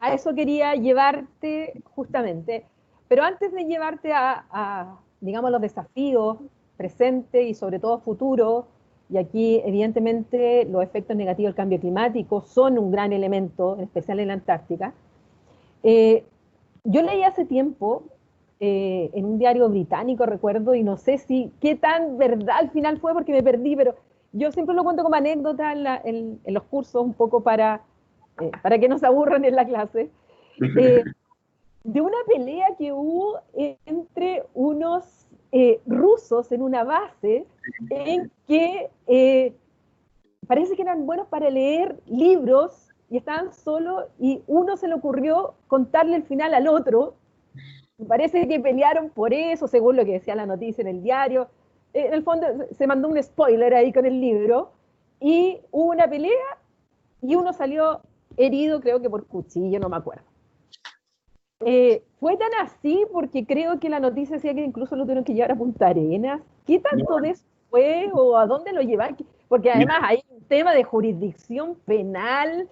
A eso quería llevarte justamente, pero antes de llevarte a digamos, los desafíos presentes y sobre todo futuros, y aquí evidentemente los efectos negativos del cambio climático son un gran elemento, en especial en la Antártica. Yo leí hace tiempo en un diario británico, recuerdo, y no sé qué tan verdad al final fue porque me perdí, pero yo siempre lo cuento como anécdota en los cursos, un poco para para que no se aburran en la clase, de una pelea que hubo entre unos rusos en una base en que parece que eran buenos para leer libros y estaban solos y uno se le ocurrió contarle el final al otro. Parece que pelearon por eso, según lo que decía la noticia en el diario. En el fondo se mandó un spoiler ahí con el libro y hubo una pelea y uno salió herido, creo que por cuchillo, no me acuerdo. Fue tan así porque creo que la noticia decía que incluso lo tuvieron que llevar a Punta Arenas. ¿Qué tanto de eso fue o a dónde lo llevaron? Porque además hay un tema de jurisdicción penal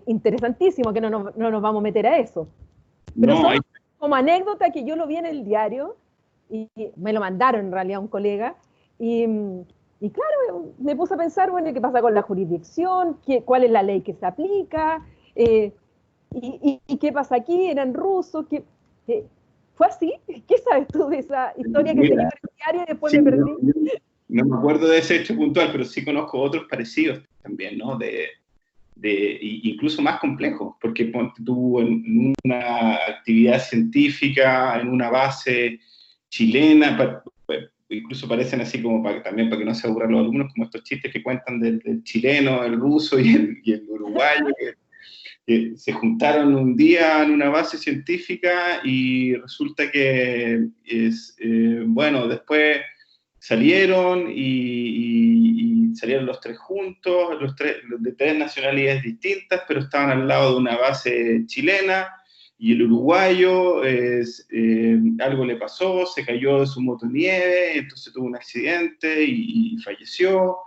interesantísimo, que no nos vamos a meter a eso. Pero son como anécdota que yo lo vi en el diario y me lo mandaron en realidad a un colega y claro, me puse a pensar, bueno, ¿qué pasa con la jurisdicción? ¿Cuál es la ley que se aplica? ¿Y qué pasa aquí? ¿Eran rusos? ¿Fue así? ¿Qué sabes tú de esa historia que se lleva en el diario y después me perdí? No me acuerdo de ese hecho puntual, pero sí conozco otros parecidos también, ¿no? Incluso más complejos, porque ponte tú en una actividad científica, en una base chilena, incluso parecen así como también para que no se aburran los alumnos, como estos chistes que cuentan del chileno, el ruso y el uruguayo, que se juntaron un día en una base científica y resulta que, bueno, después salieron y salieron los tres juntos, de tres nacionalidades distintas, pero estaban al lado de una base chilena, y el uruguayo algo le pasó, se cayó de su motonieve, entonces tuvo un accidente y falleció.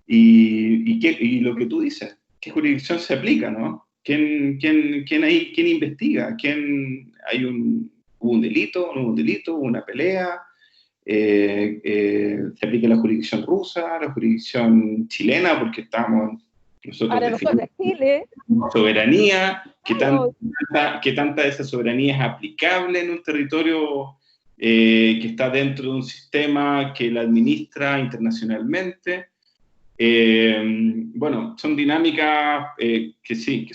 Y lo que tú dices, ¿qué jurisdicción se aplica, no? ¿Quién investiga? ¿Hubo un delito? ¿No hubo un delito? ¿Hubo una pelea? Se aplica la jurisdicción rusa, la jurisdicción chilena, porque estamos nosotros definiendo Chile, soberanía, ¿qué tanta de esa soberanía es aplicable en un territorio que está dentro de un sistema que la administra internacionalmente? Bueno, son dinámicas que sí, que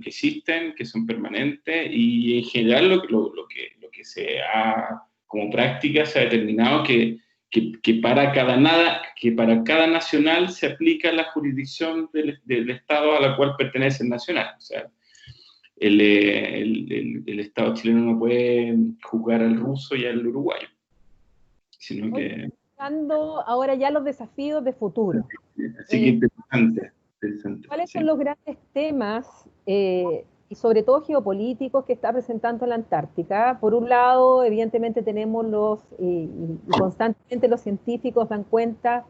existen, que son permanentes, y en general lo que se ha como práctica se ha determinado que para cada nacional se aplica la jurisdicción del Estado a la cual pertenece el nacional. O sea, el Estado chileno no puede juzgar al ruso y al uruguayo, sino que... Ahora ya los desafíos de futuro. Así que interesante. ¿Cuáles son los grandes temas y sobre todo geopolíticos que está presentando la Antártica? Por un lado, evidentemente tenemos y constantemente los científicos dan cuenta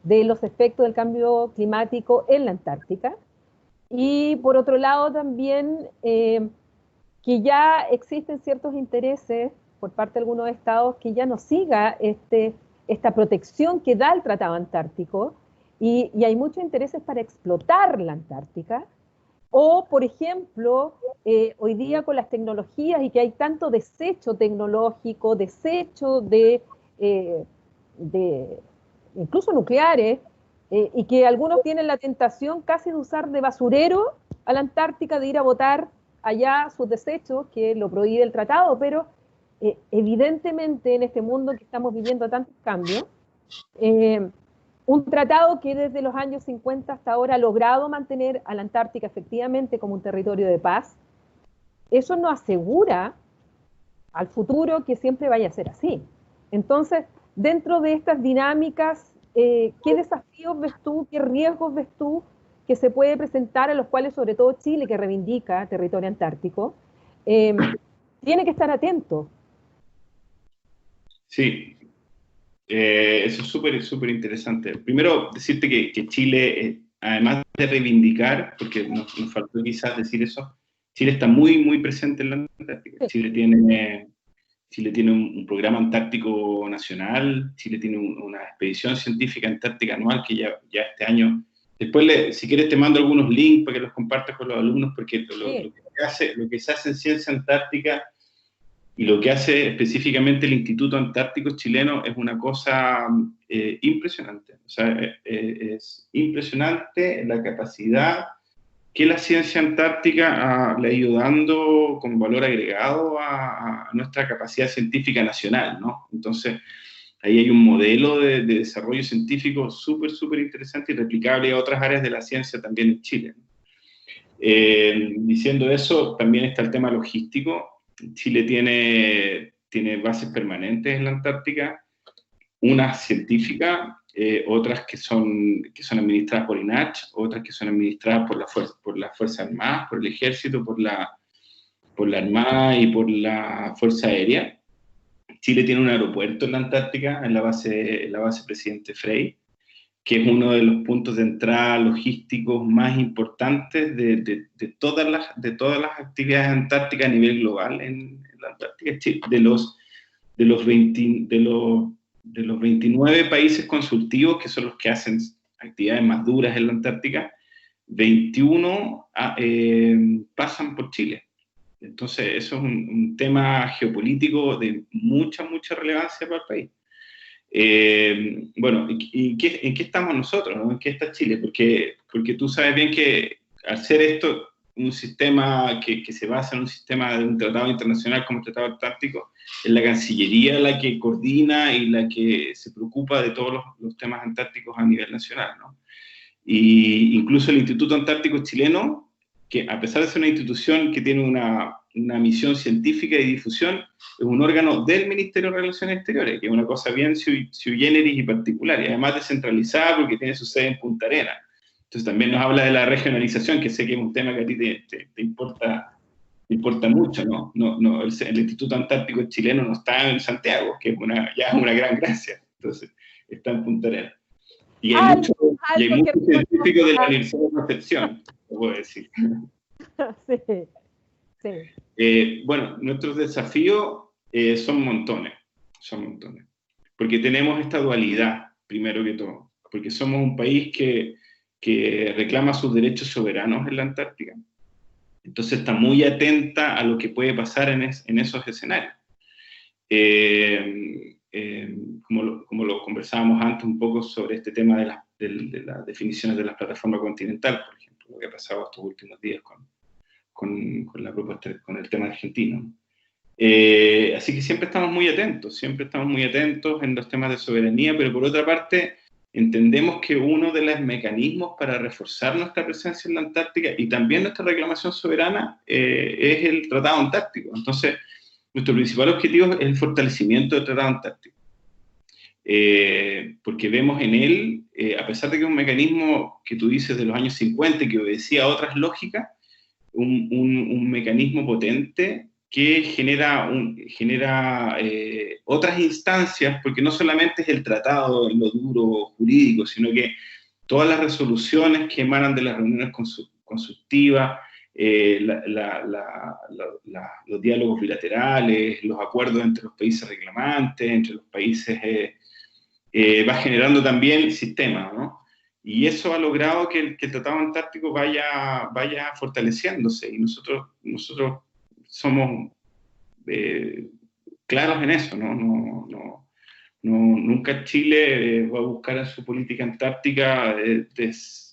de los efectos del cambio climático en la Antártica. Y por otro lado también que ya existen ciertos intereses por parte de algunos estados que ya no siga esta protección que da el Tratado Antártico, y hay muchos intereses para explotar la Antártica, o por ejemplo, hoy día con las tecnologías y que hay tanto desecho tecnológico, desecho de incluso nucleares, y que algunos tienen la tentación casi de usar de basurero a la Antártica, de ir a botar allá sus desechos, que lo prohíbe el tratado, pero evidentemente en este mundo que estamos viviendo tantos cambios, un tratado que desde los años 50 hasta ahora ha logrado mantener a la Antártica efectivamente como un territorio de paz, eso no asegura al futuro que siempre vaya a ser así. Entonces, dentro de estas dinámicas, ¿qué desafíos ves tú, qué riesgos ves tú que se puede presentar, a los cuales sobre todo Chile, que reivindica territorio antártico, tiene que estar atento? Sí, eso es súper interesante. Primero, decirte que Chile, además de reivindicar, porque nos faltó quizás decir eso, Chile está muy presente en la Antártica. Chile tiene un programa antártico nacional, Chile tiene una expedición científica antártica anual que ya este año... Después, si quieres, te mando algunos links para que los compartas con los alumnos, porque lo que se hace en ciencia antártica y lo que hace específicamente el Instituto Antártico Chileno es una cosa impresionante. O sea, es impresionante la capacidad que la ciencia antártica le ha ido dando como valor agregado a nuestra capacidad científica nacional, ¿no? Entonces, ahí hay un modelo de desarrollo científico súper, súper interesante y replicable a otras áreas de la ciencia también en Chile, ¿no? Diciendo eso, también está el tema logístico. Chile tiene bases permanentes en la Antártica, unas científicas, otras que son administradas por INACH, otras que son administradas por las Fuerzas Armadas, por el Ejército, por la Armada y por la Fuerza Aérea. Chile tiene un aeropuerto en la Antártica, en la base Presidente Frei, que es uno de los puntos de entrada logísticos más importantes de todas las actividades antárticas a nivel global en la Antártica. De los 29 países consultivos, que son los que hacen actividades más duras en la Antártica, 21 pasan por Chile. Entonces, eso es un tema geopolítico de mucha, mucha relevancia para el país. Bueno, ¿en qué estamos nosotros, ¿no? ¿En qué está Chile? Porque tú sabes bien que al ser esto un sistema que se basa en un sistema de un tratado internacional como el Tratado Antártico, es la Cancillería la que coordina y la que se preocupa de todos los temas antárticos a nivel nacional, ¿no? Y incluso el Instituto Antártico Chileno, que a pesar de ser una institución que tiene una misión científica y difusión, es un órgano del Ministerio de Relaciones Exteriores, que es una cosa bien sui generis y particular, y además descentralizada porque tiene su sede en Punta Arenas. Entonces también nos habla de la regionalización, que sé que es un tema que a ti te importa mucho, ¿no? El Instituto Antártico Chileno no está en Santiago, que es ya es una gran gracia. Entonces, está en Punta Arenas. Y hay muchos científicos de la Universidad de Concepción, lo puedo decir. Sí. Bueno, nuestros desafíos son montones, porque tenemos esta dualidad, primero que todo, porque somos un país que reclama sus derechos soberanos en la Antártica, entonces está muy atenta a lo que puede pasar en esos escenarios. Como lo conversábamos antes un poco sobre este tema de las definiciones de la plataforma continental, por ejemplo, lo que ha pasado estos últimos días con la propuesta, con el tema argentino. Así que siempre estamos muy atentos en los temas de soberanía, pero por otra parte entendemos que uno de los mecanismos para reforzar nuestra presencia en la Antártica y también nuestra reclamación soberana es el Tratado Antártico. Entonces, nuestro principal objetivo es el fortalecimiento del Tratado Antártico. Porque vemos en él, a pesar de que es un mecanismo que tú dices de los años 50 y que obedecía a otras lógicas, un mecanismo potente que genera otras instancias, porque no solamente es el tratado en lo duro jurídico, sino que todas las resoluciones que emanan de las reuniones consultivas, los diálogos bilaterales, los acuerdos entre los países reclamantes, entre los países, va generando también sistemas, ¿no? Y eso ha logrado que el Tratado Antártico vaya fortaleciéndose, y nosotros somos claros en eso, ¿no? Nunca Chile va a buscar en su política antártica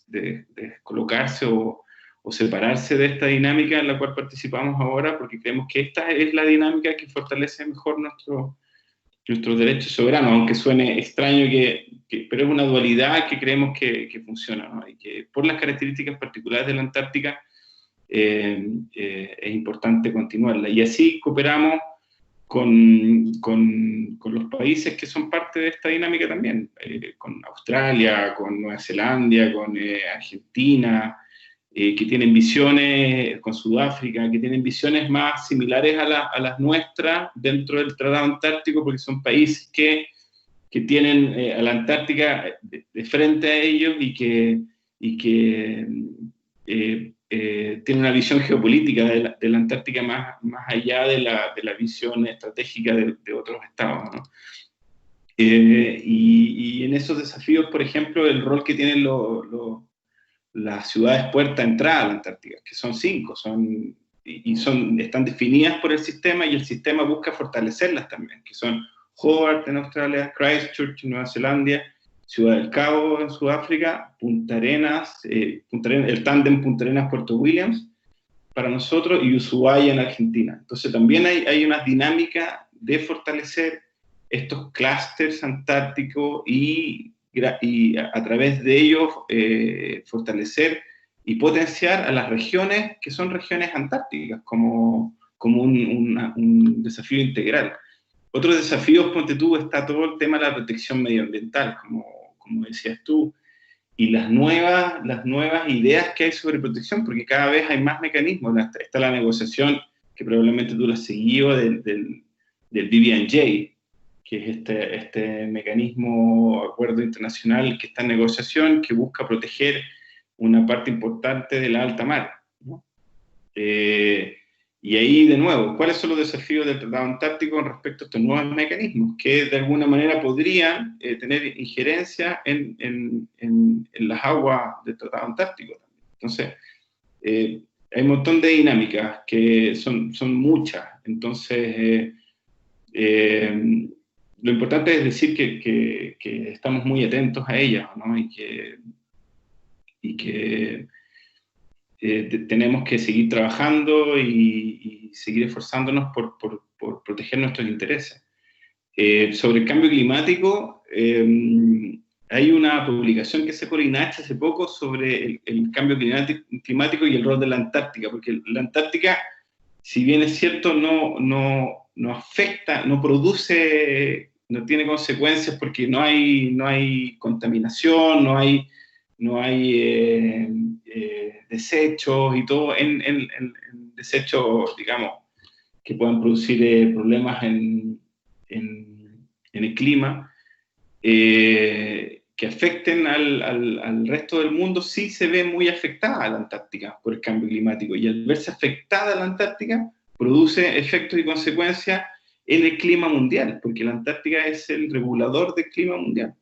descolocarse o separarse de esta dinámica en la cual participamos ahora, porque creemos que esta es la dinámica que fortalece mejor nuestros derechos soberanos, aunque suene extraño, pero es una dualidad que creemos que funciona, ¿no? Y que por las características particulares de la Antártica es importante continuarla. Y así cooperamos con los países que son parte de esta dinámica también, con Australia, con Nueva Zelanda, con Argentina, que tienen visiones, con Sudáfrica, que tienen visiones más similares a las nuestras dentro del Tratado Antártico, porque son países que tienen a la Antártica de frente a ellos y que tienen una visión geopolítica de la Antártica más allá de la visión estratégica de otros estados, ¿no? Y en esos desafíos, por ejemplo, el rol que tienen las ciudades puerta de entrada a la Antártica, que son 5, están definidas por el sistema, y el sistema busca fortalecerlas también, que son Hobart en Australia, Christchurch en Nueva Zelanda, Ciudad del Cabo en Sudáfrica, Punta Arenas, el tándem Punta Arenas-Puerto Williams para nosotros y Ushuaia en Argentina. Entonces también hay una dinámica de fortalecer estos clústeres antárticos y a través de ellos fortalecer y potenciar a las regiones que son regiones antárticas como un desafío integral. Otros desafíos, ponte tú, está todo el tema de la protección medioambiental, como decías tú, y las nuevas ideas que hay sobre protección, porque cada vez hay más mecanismos. Está la negociación, que probablemente tú la has seguido, del BBNJ, que es este mecanismo, acuerdo internacional que está en negociación, que busca proteger una parte importante de la alta mar, ¿no? Y ahí, de nuevo, ¿cuáles son los desafíos del Tratado Antártico con respecto a estos nuevos mecanismos que de alguna manera podrían tener injerencia en las aguas del Tratado Antártico? Entonces, hay un montón de dinámicas que son muchas. Entonces, lo importante es decir que estamos muy atentos a ellas, ¿no? Y que tenemos que seguir trabajando y seguir esforzándonos por proteger nuestros intereses. Sobre el cambio climático, hay una publicación que se por INACH hace poco sobre el cambio climático y el rol de la Antártica, porque la Antártica, si bien es cierto, no afecta, no produce, no tiene consecuencias porque no hay contaminación, no hay desechos y todo en desechos, digamos, que puedan producir problemas en el clima, que afecten al resto del mundo. Sí se ve muy afectada la Antártica por el cambio climático, y al verse afectada la Antártica produce efectos y consecuencias en el clima mundial, porque la Antártica es el regulador del clima mundial.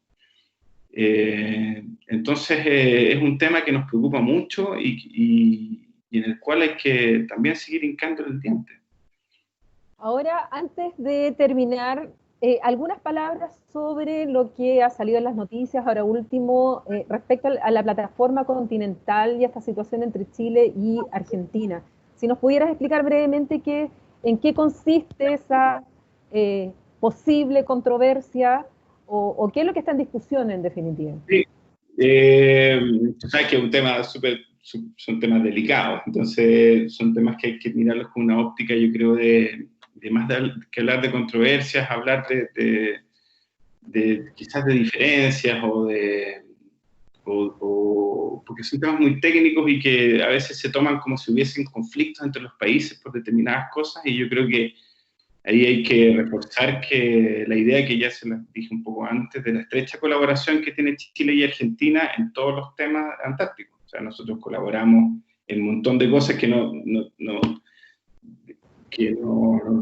Entonces es un tema que nos preocupa mucho y en el cual hay que también seguir hincando el diente. Ahora, antes de terminar, algunas palabras sobre lo que ha salido en las noticias, ahora último, respecto a la plataforma continental y a esta situación entre Chile y Argentina. Si nos pudieras explicar brevemente en qué consiste esa posible controversia, o qué es lo que está en discusión en definitiva. Sí, sabes que es un tema son temas delicados, entonces son temas que hay que mirarlos con una óptica, yo creo, de más que hablar de controversias, hablar de quizás de diferencias porque son temas muy técnicos y que a veces se toman como si hubiesen conflictos entre los países por determinadas cosas, y yo creo que ahí hay que reforzar que la idea que ya se las dije un poco antes, de la estrecha colaboración que tiene Chile y Argentina en todos los temas antárticos. O sea, nosotros colaboramos en un montón de cosas que no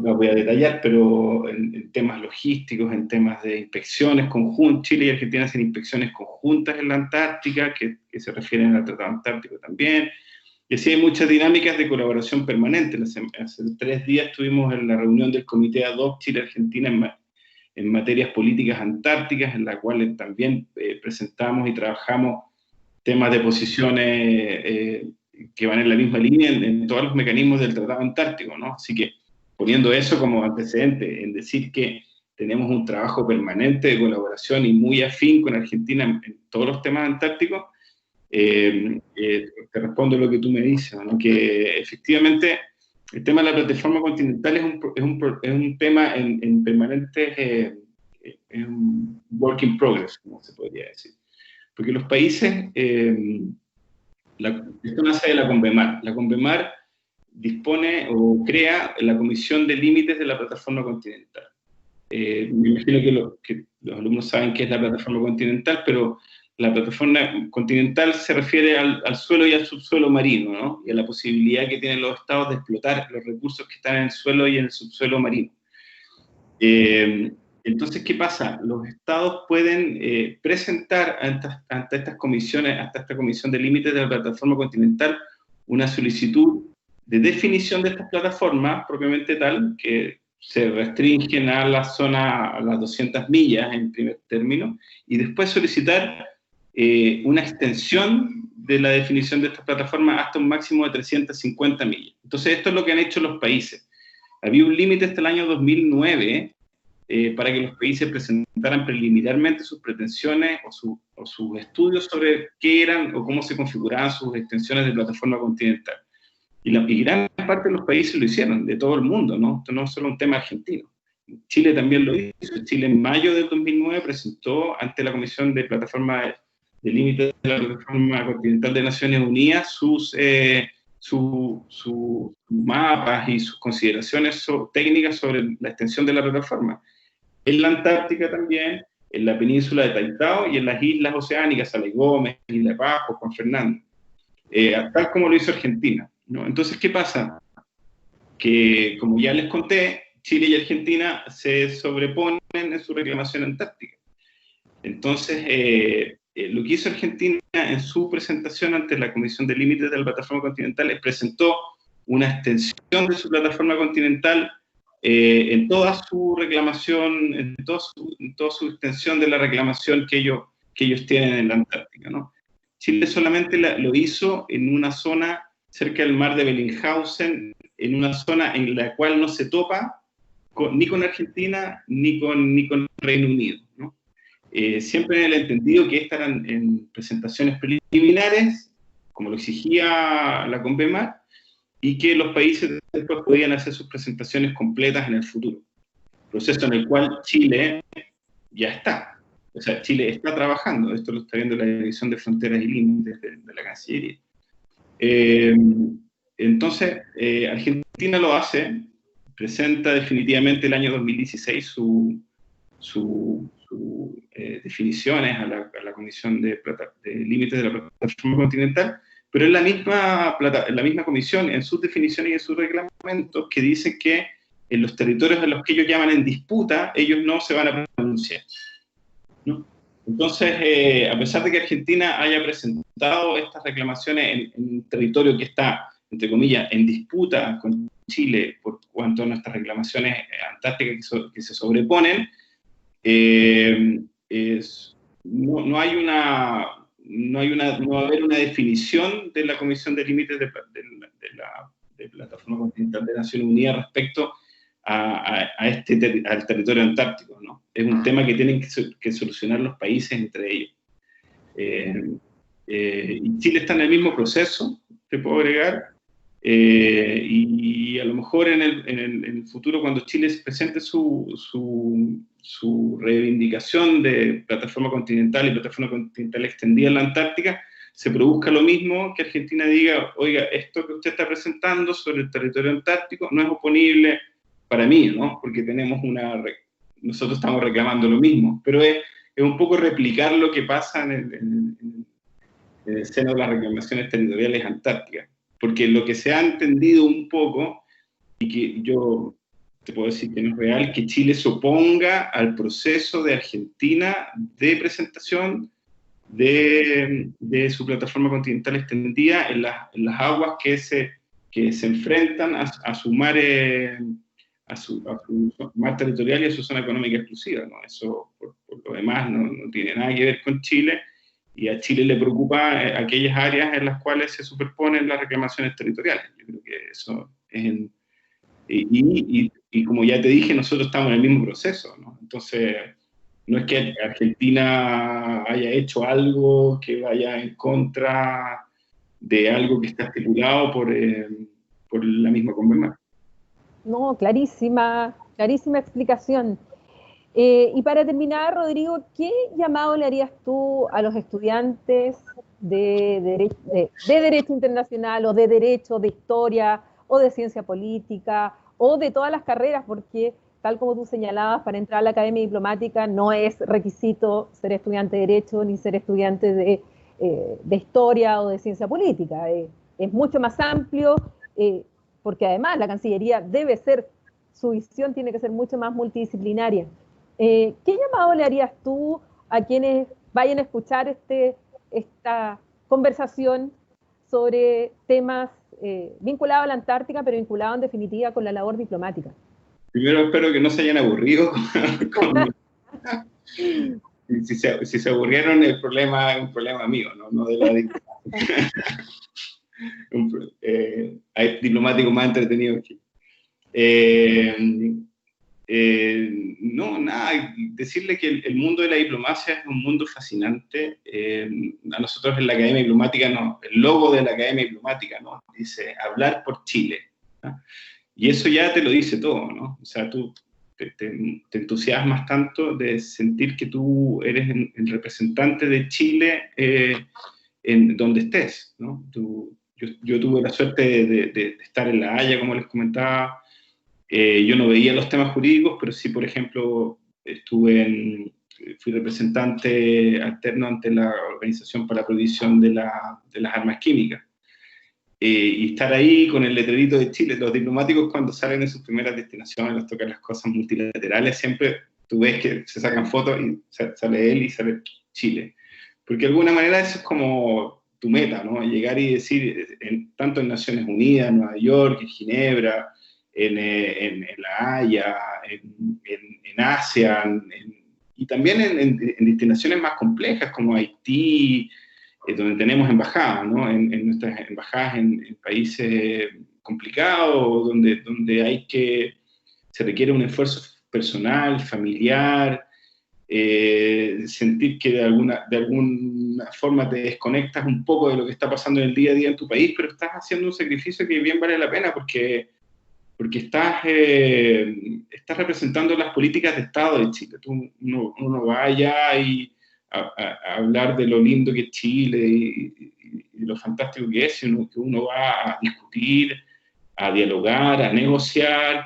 las voy a detallar, pero en temas logísticos, en temas de inspecciones conjuntas. Chile y Argentina hacen inspecciones conjuntas en la Antártica, que se refieren al Tratado Antártico también. Y así hay muchas dinámicas de colaboración permanente. Hace 3 días estuvimos en la reunión del Comité Ad Hoc Chile-Argentina en materias políticas antárticas, en la cual también presentamos y trabajamos temas de posiciones que van en la misma línea en todos los mecanismos del Tratado Antártico, ¿no? Así que, poniendo eso como antecedente, en decir que tenemos un trabajo permanente de colaboración y muy afín con Argentina en todos los temas antárticos, te respondo lo que tú me dices, ¿no? Que efectivamente el tema de la plataforma continental es un tema en permanente, es un work in progress, como se podría decir. Porque los países, esto nace de la CONVEMAR. La CONVEMAR dispone o crea la Comisión de Límites de la Plataforma Continental. Me imagino que los alumnos saben qué es la plataforma continental, pero la plataforma continental se refiere al suelo y al subsuelo marino, ¿no? Y a la posibilidad que tienen los estados de explotar los recursos que están en el suelo y en el subsuelo marino. Entonces, ¿qué pasa? Los estados pueden presentar ante estas comisiones, hasta esta Comisión de Límites de la Plataforma Continental, una solicitud de definición de estas plataformas propiamente tal, que se restringen a la zona, a las 200 millas en primer término, y después solicitar una extensión de la definición de estas plataformas hasta un máximo de 350 millas. Entonces, esto es lo que han hecho los países. Había un límite hasta el año 2009 para que los países presentaran preliminarmente sus pretensiones o sus estudios sobre qué eran o cómo se configuraban sus extensiones de plataforma continental. Y gran parte de los países lo hicieron, de todo el mundo, ¿no? Esto no es solo un tema argentino. Chile también lo hizo. Chile en mayo del 2009 presentó ante la Comisión de Plataforma de Límites de la Plataforma Continental de Naciones Unidas sus mapas y sus consideraciones técnicas sobre la extensión de la plataforma. En la Antártica también, en la península de Taitao y en las islas oceánicas, Sala y Gómez, Isla Pascua, Juan Fernández, tal como lo hizo Argentina, ¿no? Entonces, ¿qué pasa? Que, como ya les conté, Chile y Argentina se sobreponen en su reclamación antártica. Entonces, lo que hizo Argentina en su presentación ante la Comisión de Límites de la Plataforma Continental es presentó una extensión de su plataforma continental en toda su reclamación, en toda su extensión de la reclamación que ellos tienen en la Antártica, ¿no? Chile solamente lo hizo en una zona cerca del mar de Bellinghausen, en una zona en la cual no se topa ni con Argentina ni con Reino Unido, ¿no? Siempre en el entendido que estas eran en presentaciones preliminares, como lo exigía la CONVEMAR, y que los países después podían hacer sus presentaciones completas en el futuro. Proceso en el cual Chile ya está. O sea, Chile está trabajando. Esto lo está viendo la Dirección de Fronteras y Límites de la Cancillería. Entonces, Argentina lo hace, presenta definitivamente el año 2016 sus definiciones a la Comisión de Límites de la Plataforma Continental, pero es la misma comisión, en sus definiciones y en sus reglamentos, que dice que en los territorios en los que ellos llaman en disputa, ellos no se van a pronunciar, ¿no? Entonces, a pesar de que Argentina haya presentado estas reclamaciones en un territorio que está, entre comillas, en disputa con Chile por cuanto a nuestras reclamaciones antárticas que se sobreponen, no va a haber una definición de la Comisión de Límites de la Plataforma Continental de Naciones Unidas respecto al territorio antártico, ¿no? Es un tema que tienen que solucionar los países entre ellos. Y Chile está en el mismo proceso, te puedo agregar, y a lo mejor en el futuro, cuando Chile presente su reivindicación de plataforma continental y plataforma continental extendida en la Antártica, se produzca lo mismo, que Argentina diga, oiga, esto que usted está presentando sobre el territorio antártico no es oponible para mí, ¿no? Porque nosotros estamos reclamando lo mismo, pero es un poco replicar lo que pasa en el seno de las reclamaciones territoriales antárticas. Porque lo que se ha entendido un poco, y que yo te puedo decir que no es real, que Chile se oponga al proceso de Argentina de presentación de su plataforma continental extendida en las aguas que se enfrentan a su mar territorial y a su zona económica exclusiva, ¿no? Eso, por lo demás, no tiene nada que ver con Chile. Y a Chile le preocupa aquellas áreas en las cuales se superponen las reclamaciones territoriales. Yo creo que eso es... Y como ya te dije, nosotros estamos en el mismo proceso, ¿no? Entonces, no es que Argentina haya hecho algo que vaya en contra de algo que está estipulado por la misma CONVEMAR. No, clarísima explicación. Y para terminar, Rodrigo, ¿qué llamado le harías tú a los estudiantes de Derecho Internacional o de Derecho, de Historia o de Ciencia Política o de todas las carreras? Porque, tal como tú señalabas, para entrar a la Academia Diplomática no es requisito ser estudiante de Derecho ni ser estudiante de Historia o de Ciencia Política. Es mucho más amplio, porque además la Cancillería su visión tiene que ser mucho más multidisciplinaria. ¿Qué llamado le harías tú a quienes vayan a escuchar esta conversación sobre temas vinculados a la Antártica, pero vinculados en definitiva con la labor diplomática? primero espero que no se hayan aburrido si se aburrieron, el problema es un problema mío, no de la dictadura. Hay diplomáticos más entretenidos aquí. No, nada, decirle que el mundo de la diplomacia es un mundo fascinante. A nosotros en la Academia Diplomática, el logo de la Academia Diplomática, ¿no? Dice, hablar por Chile, ¿no? Y eso ya te lo dice todo, ¿no? O sea, tú te entusiasmas tanto de sentir que tú eres el representante de Chile en donde estés, ¿no? Yo tuve la suerte de estar en La Haya, como les comentaba. Yo no veía los temas jurídicos, pero sí, por ejemplo, fui representante alterno ante la Organización para la Prohibición de las Armas Químicas. Y estar ahí con el letrerito de Chile. Los diplomáticos, cuando salen en sus primeras destinaciones, les tocan las cosas multilaterales, siempre tú ves que se sacan fotos y sale él y sale Chile. Porque de alguna manera eso es como tu meta, ¿no? Llegar y decir, tanto en Naciones Unidas, en Nueva York, en Ginebra, en La Haya, en Asia, y también en destinaciones más complejas como Haití, donde tenemos embajadas, ¿no? En nuestras embajadas en países complicados, donde se requiere un esfuerzo personal, familiar, sentir que de alguna forma te desconectas un poco de lo que está pasando en el día a día en tu país, pero estás haciendo un sacrificio que bien vale la pena porque estás representando las políticas de Estado de Chile. Uno va allá y a hablar de lo lindo que es Chile y lo fantástico que es, sino que uno va a discutir, a dialogar, a negociar,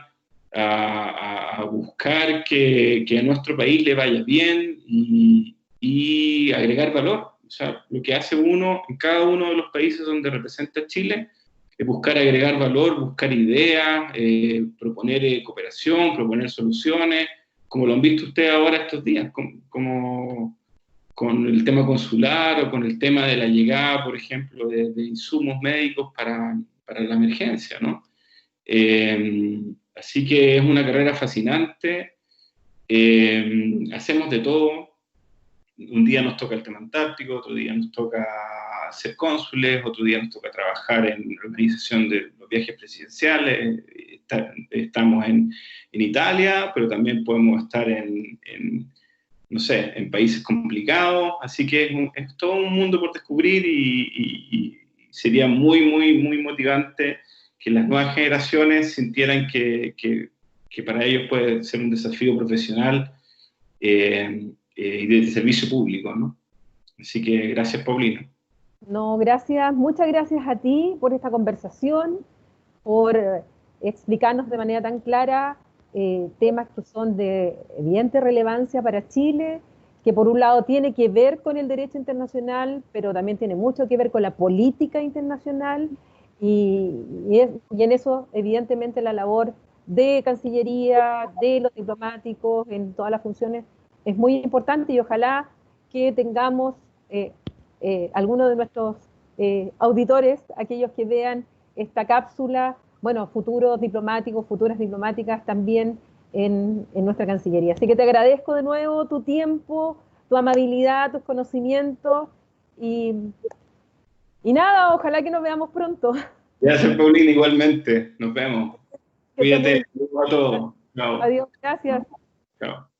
a buscar que a nuestro país le vaya bien y agregar valor. O sea, lo que hace uno en cada uno de los países donde representa a Chile es buscar agregar valor, buscar ideas, proponer cooperación, proponer soluciones, como lo han visto ustedes ahora estos días, como con el tema consular o con el tema de la llegada, por ejemplo, de insumos médicos para la emergencia, ¿no? Así que es una carrera fascinante, hacemos de todo. Un día nos toca el tema antártico, otro día nos toca ser cónsules, otro día nos toca trabajar en la organización de los viajes presidenciales, estamos en Italia, pero también podemos estar no sé, en países complicados, así que es todo un mundo por descubrir y sería muy, muy, muy motivante que las nuevas generaciones sintieran que para ellos puede ser un desafío profesional y de servicio público, ¿no? Así que gracias, Paulina. No, gracias, muchas gracias a ti por esta conversación, por explicarnos de manera tan clara temas que son de evidente relevancia para Chile, que por un lado tiene que ver con el derecho internacional, pero también tiene mucho que ver con la política internacional, y en eso evidentemente la labor de Cancillería, de los diplomáticos, en todas las funciones, es muy importante, y ojalá que tengamos algunos de nuestros auditores, aquellos que vean esta cápsula, bueno, futuros diplomáticos, futuras diplomáticas también en nuestra Cancillería. Así que te agradezco de nuevo tu tiempo, tu amabilidad, tus conocimientos y nada, ojalá que nos veamos pronto. Gracias, Paulina, igualmente. Nos vemos. Cuídate. A todos. Chao. Adiós, gracias. Chao.